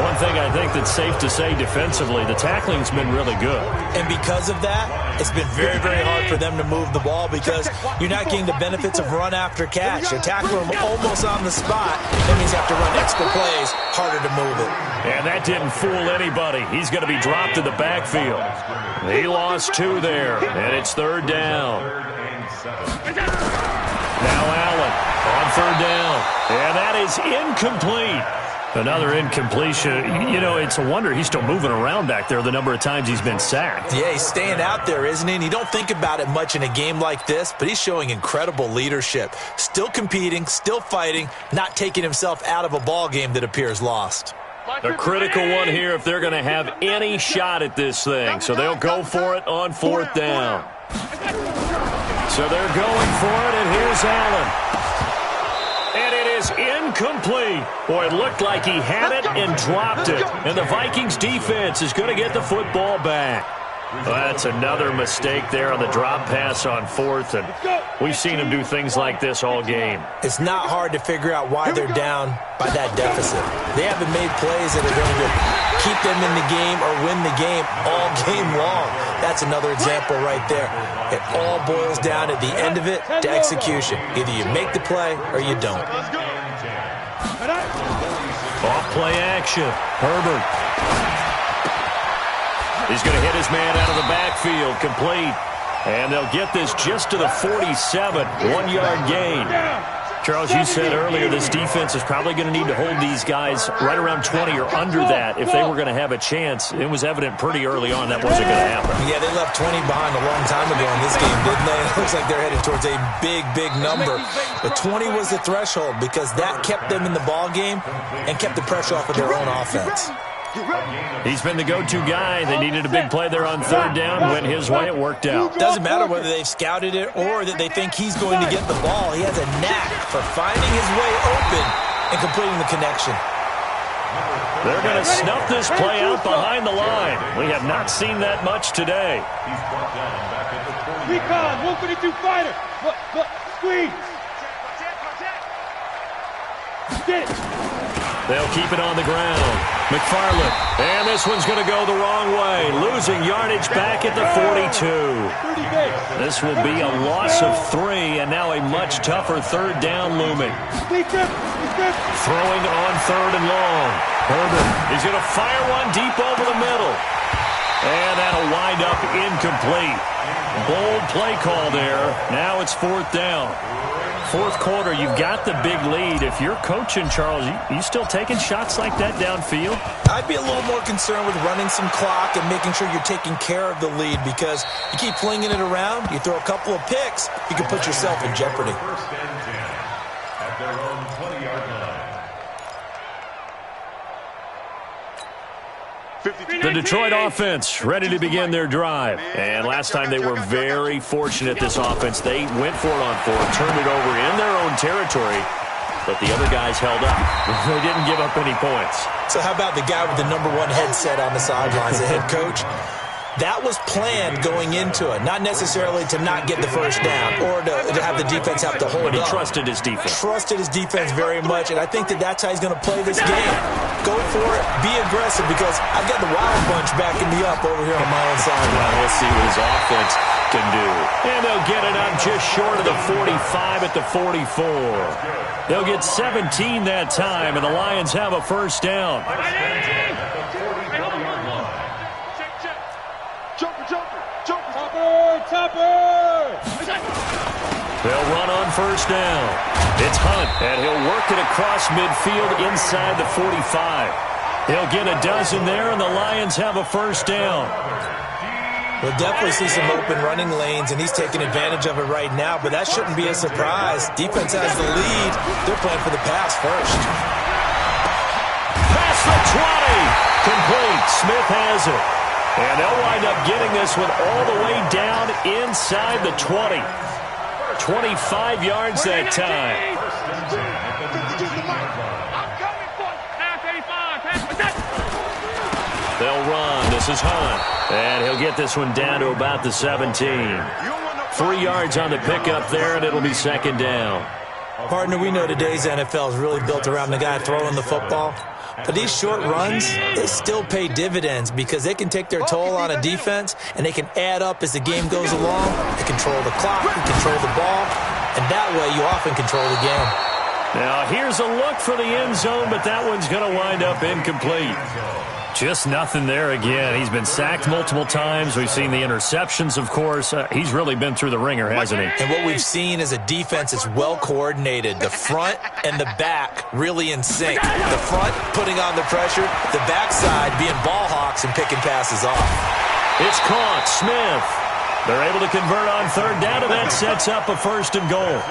One thing I think that's safe to say defensively, the tackling's been really good. And because of that, it's been very, very hard for them to move the ball because you're not getting the benefits of run after catch. You're tackling them almost on the spot. That means you have to run extra plays, harder to move it. And that didn't fool anybody. He's going to be dropped in the backfield. He lost 2 there, and it's third down. Now Allen on third down, and that is incomplete. Another incompletion. You know, it's a wonder he's still moving around back there the number of times he's been sacked. Yeah, he's staying out there, isn't he? And you don't think about it much in a game like this, but he's showing incredible leadership. Still competing, still fighting, not taking himself out of a ball game that appears lost. A critical one here if they're going to have any shot at this thing. So they'll go for it on fourth down. So they're going for it, and here's Allen. And it is incomplete. Boy, it looked like he had it and dropped it. And the Vikings defense is going to get the football back. Well, that's another mistake there on the drop pass on fourth. And we've seen him do things like this all game. It's not hard to figure out why they're down by that deficit. They haven't made plays that are going to keep them in the game or win the game all game long. That's another example right there. It all boils down at the end of it to execution. Either you make the play or you don't. Off play action. Herbert. He's going to hit his man out of the backfield, complete. And they'll get this just to the 47, 1-yard gain. Charles, you said earlier this defense is probably going to need to hold these guys right around 20 or under that if they were going to have a chance. It was evident pretty early on that wasn't going to happen. Yeah, they left 20 behind a long time ago in this game, didn't they? It looks like they're headed towards a big, big number. But 20 was the threshold because that kept them in the ball game and kept the pressure off of their own offense. He's been the go-to guy. They needed a big play there on third down. Went his way. It worked out. Doesn't matter whether they've scouted it or that they think he's going to get the ball. He has a knack for finding his way open and completing the connection. They're going to snuff this play out behind the line. We have not seen that much today. Recon, 152 fighter. Look, squeeze. Get it. They'll keep it on the ground. McFarland. And this one's going to go the wrong way. Losing yardage back at the 42. This will be a loss of 3, and now a much tougher third down looming. Throwing on third and long. Herbert is going to fire one deep over the middle. And that'll wind up incomplete. Bold play call there. Now it's fourth down. Fourth quarter, you've got the big lead. If you're coaching, Charles, you still taking shots like that downfield? I'd be a little more concerned with running some clock and making sure you're taking care of the lead because you keep flinging it around, you throw a couple of picks, you can put yourself in jeopardy. First and 10 at their own 20-yard line. The Detroit offense ready to begin their drive. And last time they were very fortunate, this offense. They went for it on fourth, turned it over in their own territory, but the other guys held up. They didn't give up any points. So how about the guy with the number 1 headset on the sidelines, the head coach? That was planned going into it, not necessarily to not get the first down or to have the defense have to hold But he up. trusted his defense. Trusted his defense very much, and I think that's how he's going to play this game. Go for it, be aggressive, because I've got the Wild Bunch backing me up over here on my own side. Well, we'll see what his offense can do. And they'll get it up just short of the 45 at the 44. They'll get 17 that time, and the Lions have a first down. Topper! They'll run on first down. It's Hunt, and he'll work it across midfield inside the 45. He'll get a dozen there, and the Lions have a first down. We'll definitely see some open running lanes, and he's taking advantage of it right now, but that shouldn't be a surprise. Defense has the lead. They're playing for the pass first. Pass for 20. Complete. Smith has it. And they'll wind up getting this one all the way down inside the 20. 25 yards that time. They'll run. This is Hunt. And he'll get this one down to about the 17. 3 yards on the pickup there, and it'll be second down. Partner, we know today's NFL is really built around the guy throwing the football. But these short runs, they still pay dividends because they can take their toll on a defense, and they can add up as the game goes along. They control the clock, they control the ball, and that way you often control the game. Now, here's a look for the end zone, but that one's going to wind up incomplete. Just nothing there again. He's been sacked multiple times. We've seen the interceptions, of course. He's really been through the ringer, hasn't he? And what we've seen is a defense that's well coordinated. The front and the back really in sync. The front putting on the pressure, the backside being ball hawks and picking passes off. It's caught. Smith. They're able to convert on third down, and that sets up a first and goal.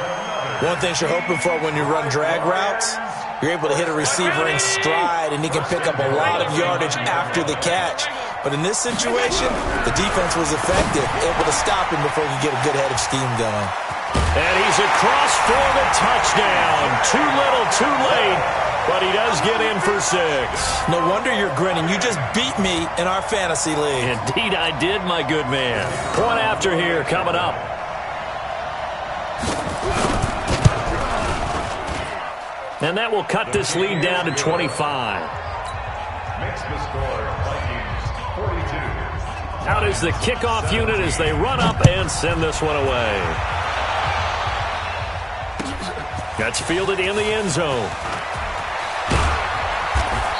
One thing you're hoping for when you run drag routes, you're able to hit a receiver in stride, and he can pick up a lot of yardage after the catch. But in this situation, the defense was effective, able to stop him before he could get a good head of steam going. And he's across for the touchdown. Too little, too late, but he does get in for 6. No wonder you're grinning. You just beat me in our fantasy league. Indeed I did, my good man. Point after here coming up. And that will cut this lead down to 25. Makes the score, Vikings 42. Out is the kickoff unit as they run up and send this one away. That's fielded in the end zone.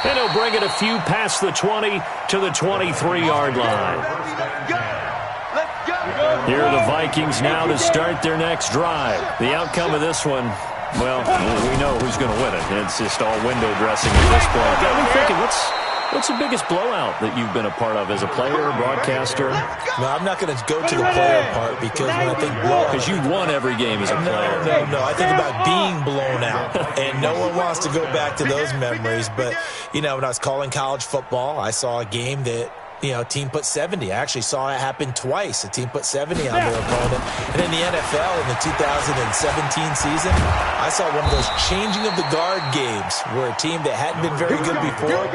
And he'll bring it a few past the 20 to the 23-yard line. Here are the Vikings now to start their next drive. The outcome of this one, Well, we know who's going to win it. It's just all window dressing at this point. Got me thinking, what's the biggest blowout that you've been a part of as a player, broadcaster? No, I'm not going to go to the player part because when I think blowout... Because you won every game as a player. No. I think about being blown out, and no one wants to go back to those memories. But, when I was calling college football, I saw a game that, a team put 70. I actually saw it happen twice. A team put 70 on their opponent. And in the NFL, in the 2017 season, I saw one of those changing of the guard games where a team that hadn't been very good before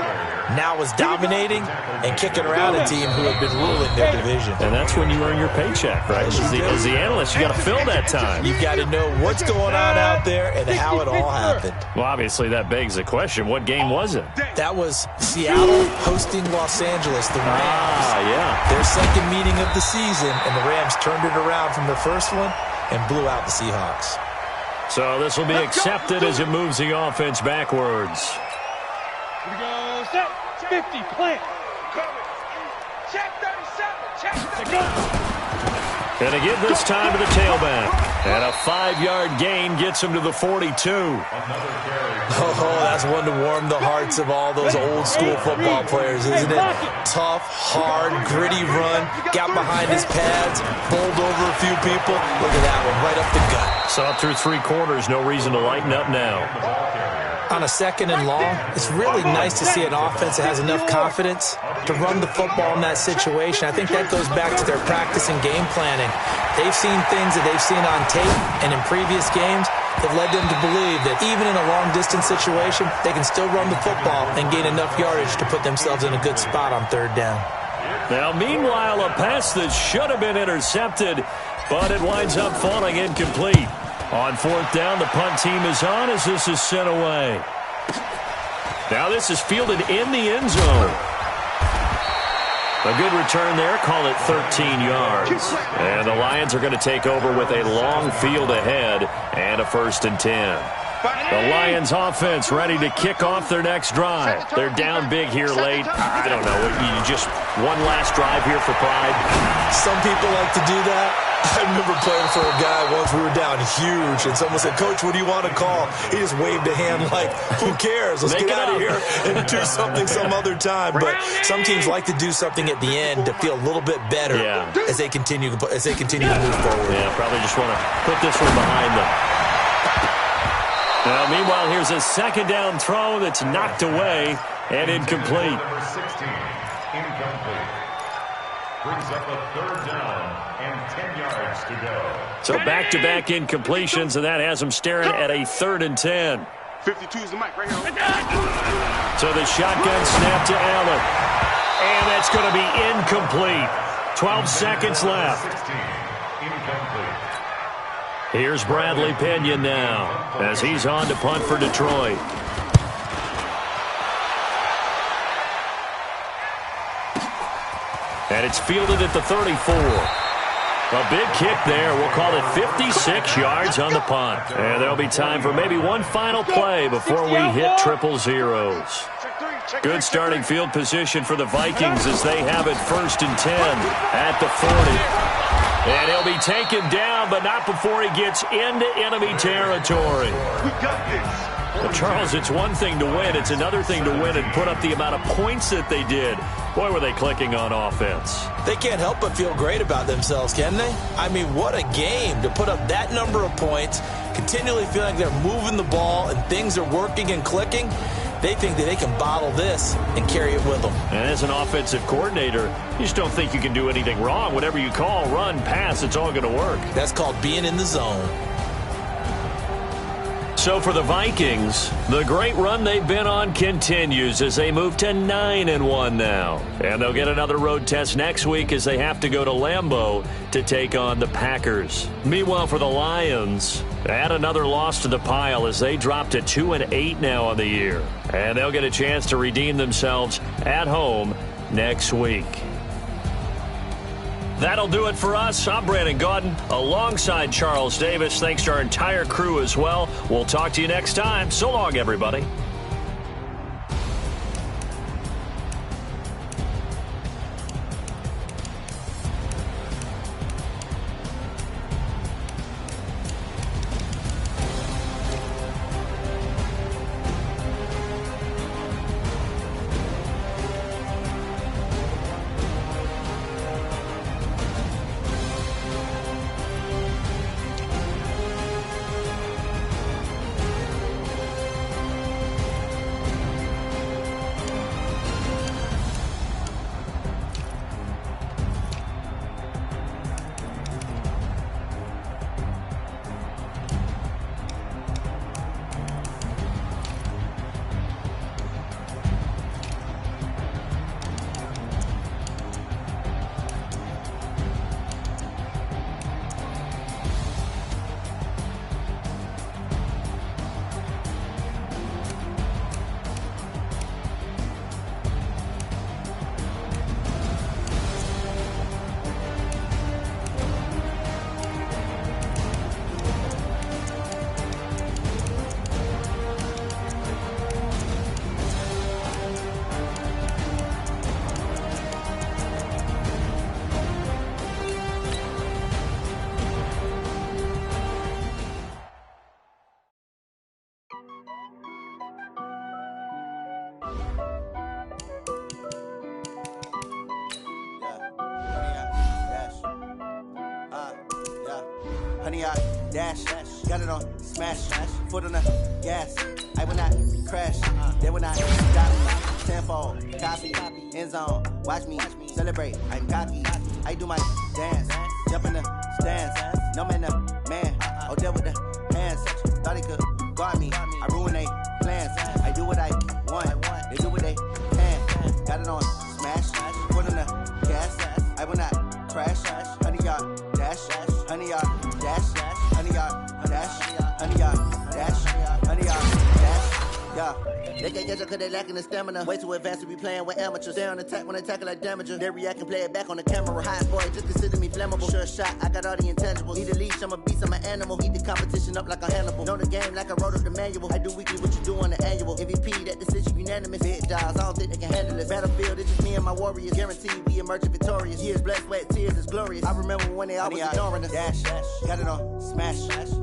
now was dominating and kicking around a team who had been ruling their division. And that's when you earn your paycheck, right? As the analyst, you got to fill that time. You've got to know what's going on out there and how it all happened. Well, obviously, that begs the question, what game was it? That was Seattle hosting Los Angeles, the Rams. Yeah. Their second meeting of the season, and the Rams turned it around from the first one and blew out the Seahawks. So this will be accepted as it moves the offense backwards. Here we go, set, 50, plant. Check 37, check 37. Gonna give this time to the tailback. And a 5-yard gain gets him to the 42. Oh, that's one to warm the hearts of all those old-school football players, isn't it? Tough, hard, gritty run. Got behind his pads, bowled over a few people. Look at that one, right up the gut. Saw through 3 quarters, no reason to lighten up now. On a second and long, it's really nice to see an offense that has enough confidence to run the football in that situation. I think that goes back to their practice and game planning. They've seen things that they've seen on tape and in previous games that led them to believe that even in a long-distance situation, they can still run the football and gain enough yardage to put themselves in a good spot on 3rd down. Now, meanwhile, a pass that should have been intercepted, but it winds up falling incomplete. On 4th down, the punt team is on as this is sent away. Now this is fielded in the end zone. A good return there, call it 13 yards. And the Lions are going to take over with a long field ahead and a 1st and 10. The Lions offense ready to kick off their next drive. They're down big here late. I don't know, you just one last drive here for pride. Some people like to do that. I remember playing for a guy once. We were down huge, and someone said, "Coach, what do you want to call?" He just waved a hand like, "Who cares? Let's get out of here and do something some other time." But some teams like to do something at the end to feel a little bit better as they continue to move forward. Yeah, probably just want to put this one behind them. Now, meanwhile, here's a 2nd down throw that's knocked away and incomplete. Number 16, incomplete. Brings up a 3rd down and 10 yards to go. So back-to-back incompletions, and that has them staring at a 3rd and 10. 52 is the mic right here. So the shotgun snap to Allen. And that's going to be incomplete. 12 seconds left. 16, incomplete. Here's Bradley Pinion now as he's on to punt for Detroit. And it's fielded at the 34. A big kick there. We'll call it 56 yards on the punt. And there'll be time for maybe one final play before we hit 000. Good starting field position for the Vikings as they have it 1st and 10 at the 40. And he'll be taken down, but not before he gets into enemy territory. We got this. Well, Charles, it's one thing to win. It's another thing to win and put up the amount of points that they did. Boy, were they clicking on offense. They can't help but feel great about themselves, can they? I mean, what a game to put up that number of points, continually feeling like they're moving the ball and things are working and clicking. They think that they can bottle this and carry it with them. And as an offensive coordinator, you just don't think you can do anything wrong. Whatever you call, run, pass, it's all going to work. That's called being in the zone. So for the Vikings, the great run they've been on continues as they move to 9-1 now. And they'll get another road test next week as they have to go to Lambeau to take on the Packers. Meanwhile, for the Lions, add another loss to the pile as they drop to 2-8 now on the year. And they'll get a chance to redeem themselves at home next week. That'll do it for us. I'm Brandon Gaudin alongside Charles Davis. Thanks to our entire crew as well. We'll talk to you next time. So long, everybody. 100 yard dash. Got it on smash. Foot on the gas. I will not crash. They will not stop me. Tenfold, copy, end zone. Watch me celebrate. I'm cocky. I do my dance. Jump in the stands. No man, the man. Oh, deal with the hands. Thought he could guard me. I ruin they plans. I do what I want. They do what they can. Got it on smash. Foot on the gas. I will not crash. 100 yard dash. 100 yard dash. 100 yard dash. 100 yard dash. 100 yard dash. Yeah. They can't catch up cause they lacking the stamina. Way too advanced to be playing with amateurs. Stay on attack when they tackle like damager. They react and play it back on the camera. Hot boy, just consider me flammable. Sure shot, I got all the intangibles. Need a leash, I'm a beast, I'm an animal. Heat the competition up like a Hannibal. Know the game like I wrote up the manual. I do weekly what you do on the annual. MVP, that decision unanimous. Hit dials, I don't think they can handle this. Battlefield, it's just me and my warriors. Guaranteed we emerging victorious. Years, blood, sweat, tears, it's glorious. I remember when they always ignoring us. Dash, got it on smash.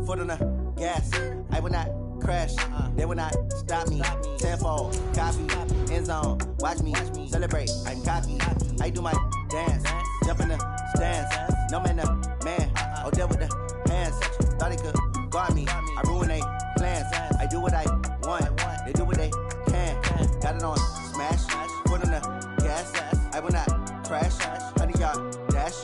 Foot on the gas. I will not crash. They will not stop me. Tenfold, copy, end zone. Watch me celebrate. I'm cocky. I do my dance. Jump in the stands. No man, the man. Oh, deal with the hands. Thought he could guard me. I ruin they plans. I do what I want. They do what they can. Got it on smash. Foot on the gas. I will not crash. 100 yard dash.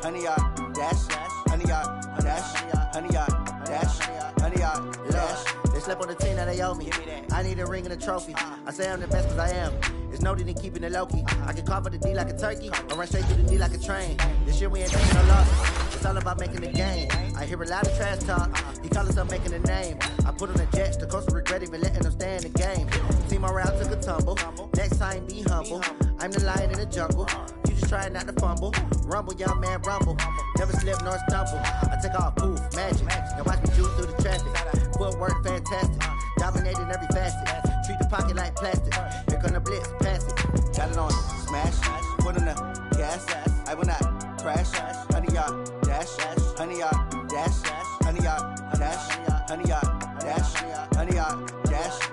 100 yard dash. 100 yard dash. 100 yard dash. 100 yard dash. They slept on the team, now they owe me. I need a ring and a trophy. I say I'm the best cause I am. There's no need in keeping it low-key. I can cover the D like a turkey, or run straight through the D like a train. This year we ain't taking no losses. It's all about making the game. I hear a lot of trash talk. He call himself making a name. I put on the Jets, the coach will regret even letting them stay in the game. Team around took a tumble. Next time be humble. I'm the lion in the jungle. You just trying not to fumble. Rumble, young man, rumble. Never slip nor stumble. I take off, poof, magic. Now watch me juice through the traffic. Footwork fantastic. Dominating every facet. Treat the pocket like plastic. Here come the blitz, pass it. Got it on smash. Foot on the gas. I will not crash. 100 yard dash. 100 yard dash. 100 yard dash. 100 yard dash. 100 yard dash.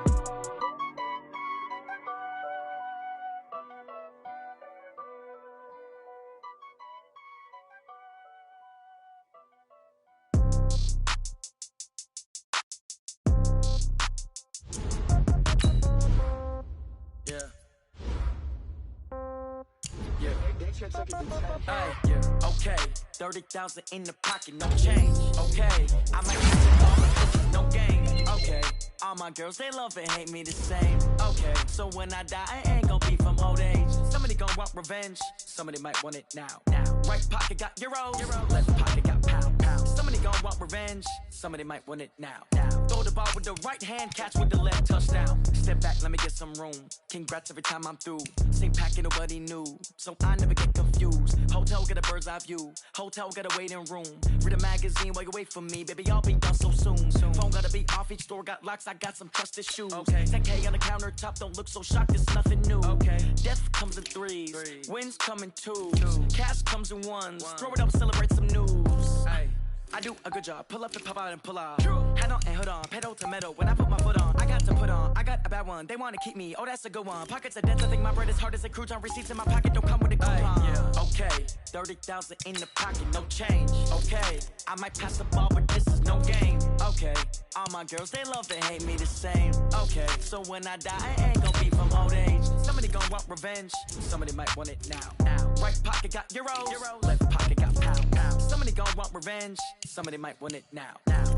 Okay, 30,000 in the pocket, no change. Okay, I might use it all, but this is no game. Okay, all my girls, they love and hate me the same. Okay, so when I die, I ain't gonna be from old age. Somebody gonna want revenge, somebody might want it now. Right pocket got euros, left pocket got pound. Somebody gonna want revenge, somebody might want it now. Throw the ball with the right hand, catch with the left, touchdown. Step back, let me get some room. Congrats every time I'm through. Same packet, nobody knew, so I never get confused. Hotel get a bird's eye view. Hotel get a waiting room. Read a magazine while you wait for me, baby. I'll be done so soon. Phone gotta be off. Each store got locks. I got some trusted shoes. Okay. 10K on the countertop. Don't look so shocked. It's nothing new. Okay. Death comes in threes. Wins come in twos. Cash comes in ones. Throw it up, celebrate some news. Ay. I do a good job. Pull up and pop out and pull off. Hat on and hood on. Pedal to metal. When I put my foot on, I got to put on. I got a bad one. They want to keep me. Oh, that's a good one. Pockets are dense. I think my bread is hard as a crouton. Receipts in my pocket don't come with a coupon. Yeah. Okay. 30,000 in the pocket. No change. Okay. I might pass the ball, but this is no game. Okay. All my girls, they love and hate me the same. Okay. So when I die, I ain't gonna be from old age. Somebody gonna want revenge. Somebody might want it now. Right pocket got euros. Left pocket got pound. Somebody gonna want revenge. Somebody might want it now.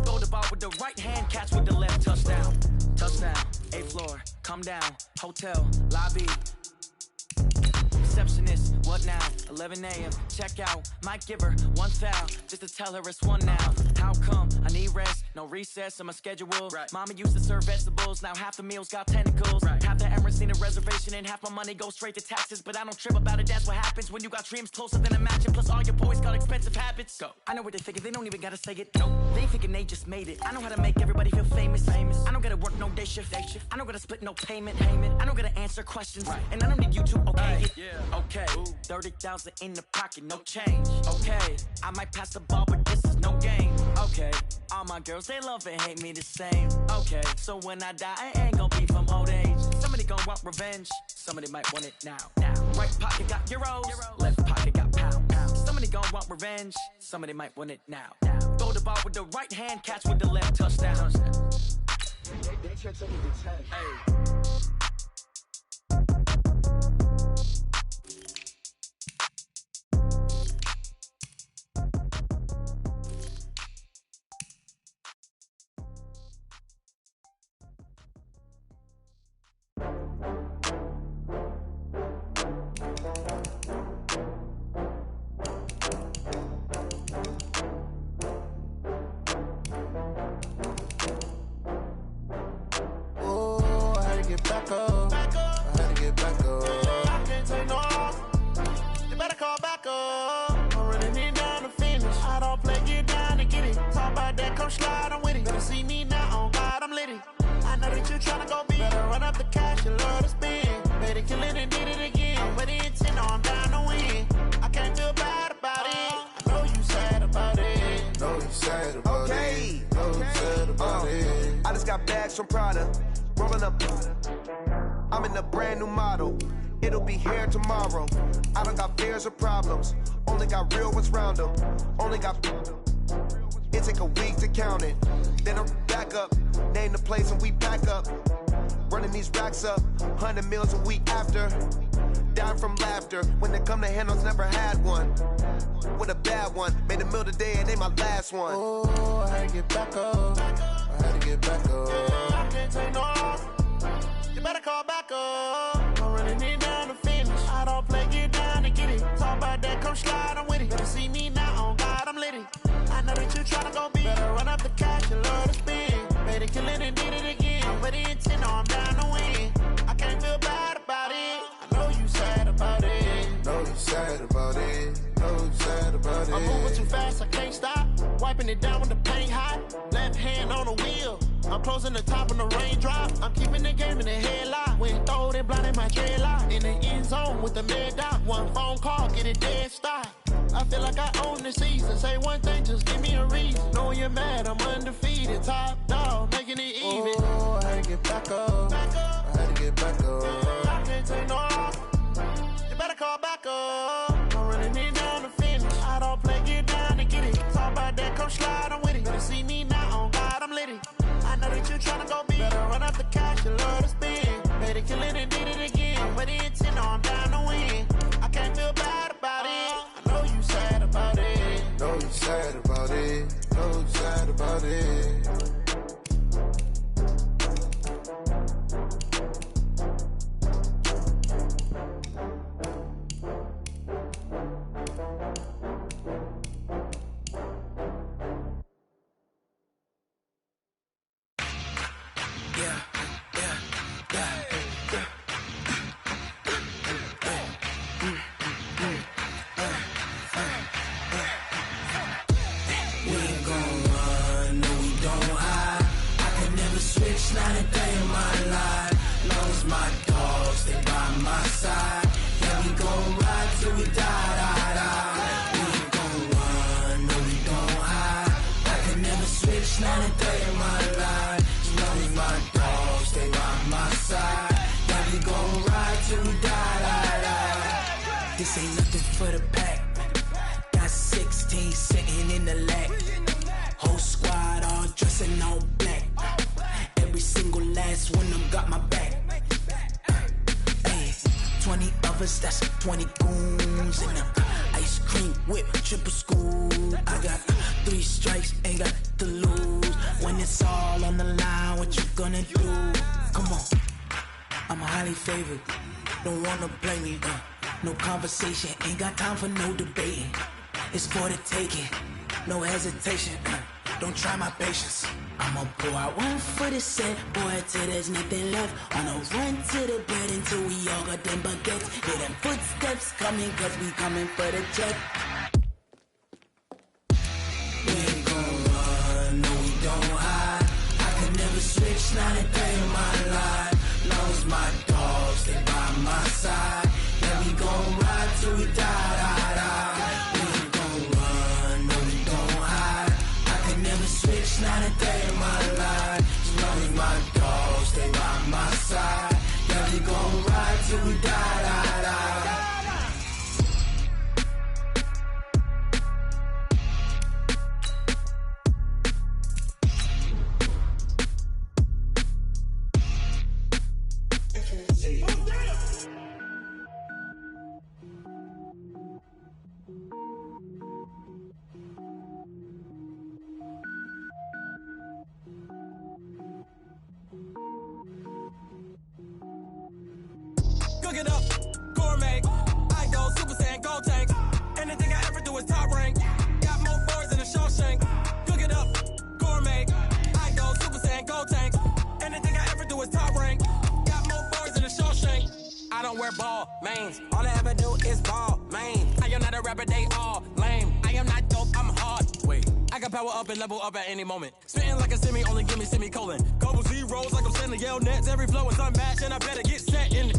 Throw the ball with the right hand, catch with the left, touchdown. Touchdown, 8th floor, come down, hotel, lobby. Receptionist, what now? 11 a.m. Check out, might give her one foul just to tell her it's one now. How come? I need rest, no recess in my schedule. Right. Mama used to serve vegetables, now half the meals got tentacles. Right. Half the Emirates need a reservation and half my money goes straight to taxes. But I don't trip about it, that's what happens when you got dreams closer than a matching. Plus all your boys got expensive habits. Go. I know what they thinking, they don't even gotta say it. Nope. They thinking they just made it. I know how to make everybody feel famous. I don't gotta work no day shift. I don't gotta split no payment. I don't gotta answer questions. Right. And I don't need you to okay it. Yeah. Okay, 30,000 in the pocket, no change. Okay, I might pass the ball, but this is no game. Okay, all my girls, they love and hate me the same. Okay, so when I die, I ain't gonna be from old age. Somebody gonna want revenge, somebody might want it now. Right pocket got euros, left pocket got pound. Somebody gonna want revenge, somebody might want it now. Throw the ball with the right hand, catch with the left, touchdown. They check some of the test. Hey. From Prada, rolling up. I'm in a brand new model. It'll be here tomorrow. I don't got fears or problems. Only got real ones round them. Only got. It take a week to count it. Then I'm back up. Name the place and we pack up. Running these racks up. 100 meals a week after. Dying from laughter. When they come to handles, never had one. With a bad one. Made a meal today and ain't my last one. Oh, I had to get back up. I had to get back up. I can't take no loss. You better call back up. I'm running it down to finish. I don't play, get down and get it. Talk about that, come slide, I'm with it. Better see me now, on God, I'm litty. I know that you tryna go big. Better run up the cash, you love to spin. Made it, kill it, and did it again. I'm with the intent, no, I'm down to win. I can't feel bad about it. I know you sad about it. Know you sad about it. Know you sad about it. I'm moving too fast, I can't stop. Wiping it down with the paint hot. Left hand on the wheel. I'm closing the top when the raindrop. I'm keeping the game in the headlock. When throw it, blinding my dreadlock. In the end zone with the mad dot. One phone call, get it dead stop. I feel like I own the season. Say one thing, just give me a reason. Knowing you're mad, I'm undefeated. Top dog, making it even. Oh, I had to get back up. I had to get back up. I can't take no loss. You better call back up. I'm running it down to finish. I don't play, get down and get it. Talk about that, come slide, I'm with it. Better see me now, on God, I'm litty. I know that you tryna go big. Better run up the cash, you love to spin. Made it, kill it, and did it again. But the intent, no, I'm down to win. I can't feel bad about it. I know you sad about it. Know you sad about it. Know you sad about it. Not a day in my life. Long as my dogs stay by my side. Yeah, we gon' ride till we die. We ain't gon' run, no, we don't hide. I can never switch, not a day in my life. As long as my dogs stay by my side. Yeah, we gon' ride till we die. This ain't nothing for the pack. Got 16 sitting in the lap. Whole squad all dressing all black. Every single last one of them got my back. Hey, 20 of us, that's 20 goons in them. Ice cream whip, triple scoop. I got 3 strikes, ain't got to lose. When it's all on the line, what you gonna do? Come on, I'm highly favored. Don't wanna play me, no conversation, ain't got time for no debating. It's for the taking, no hesitation. Don't try my patience. I'ma pour out one for the set, boy, till there's nothing left. On a run to the bed until we all got them baguettes. Hear them footsteps coming, cause we coming for the check. We ain't gon' run, no, we don't hide. I can never switch, not a day in my life. Long as my dogs stay by my side. Yeah, we gon' ride till we die. We ain't gon' run, no, we don't hide. I can never switch, not a day in my life. As long as my dogs stay by my side. Yeah, we gon' ride till we die. lanes. All I ever do is ball, man. I am not a rapper, they all lame. I am not dope, I'm hard. Wait, I can power up and level up at any moment. Spitting like a semi, only give me semicolon. Couple zeros like I'm sending yell nets. Every flow is unmatched and I better get set in.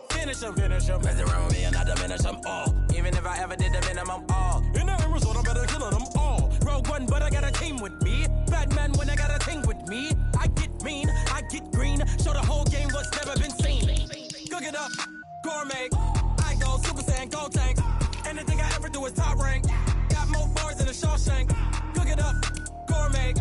Finish them. Mess around with me and I diminish them all. Even if I ever did the minimum all. In the end result, I better kill them all. Rogue one, but I got a team with me. Bad man when I got a thing with me. I get mean, I get green. Show the whole game what's never been seen. Cook it up, gourmet. I go Super Saiyan, Gold Tank. Anything I ever do is top rank. Got more bars than a Shawshank. Cook it up, gourmet.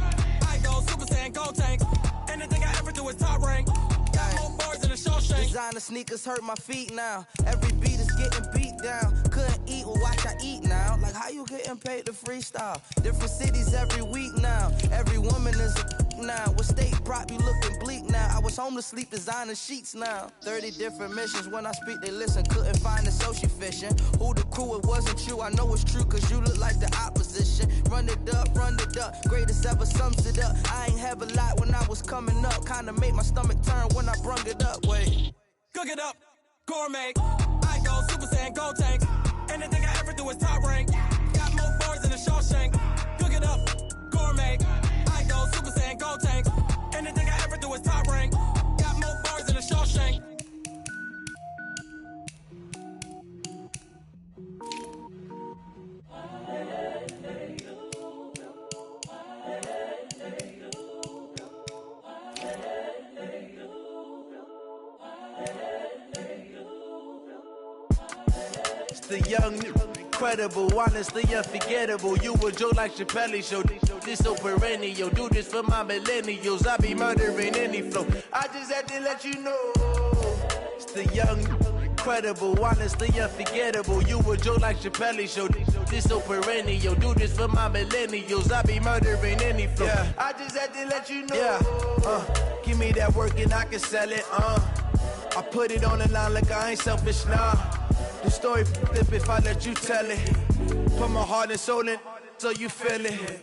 I go Super Saiyan, Gold Tank. Anything I ever do is top rank. Got more bars than a Shawshank. Designer sneakers hurt my feet now. Every beat is getting beat down. Couldn't eat, well watch I eat now. Like how you getting paid to freestyle? Different cities every week now. Every woman is a now. What state prop you looking bleak now? I was home to sleep designer sheets now. 30 different missions. When I speak they listen. Couldn't find the social fishing. Who the crew, it wasn't you. I know it's true cause you look like the opposition. Run it up. Greatest ever sums it up. I ain't have a lot when I was coming up. Kinda made my stomach turn when I brung it up. Wait. Cook it up, gourmet. I go Super Saiyan, Gold Tank. Anything I ever do is top rank. Got more bars than a Shawshank. Cook it up, gourmet. I go Super Saiyan, Gold Tank. Anything I ever do is top rank. Got more bars than a Shawshank. The young, incredible, honestly unforgettable. You a joke like Chappelle show. This so perennial. Do this for my millennials. I be murdering any flow. I just had to let you know. It's the young, incredible, honestly unforgettable. You a joke like Chappelle show. This so perennial. Do this for my millennials. I be murdering any flow. Yeah. I just had to let you know. Yeah. Give me that work and I can sell it. I put it on the line like I ain't selfish now. The story flip if I let you tell it. Put my heart and soul in so you feel it.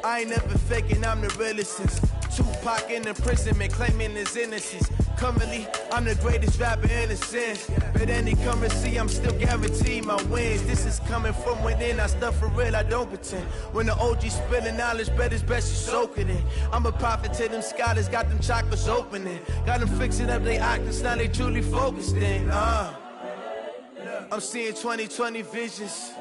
I ain't never faking, I'm the realest since Tupac in imprisonment, claiming his innocence. Currently, I'm the greatest rapper in a sense. But any currency, I'm still guaranteed my wins. This is coming from within, I stuff for real, I don't pretend. When the OG spilling knowledge, bet it's best you soak it in. I'm a prophet to them scholars, got them chakras opening. Got them fixing up they octaves, now they truly focused in. I'm seeing 2020 visions.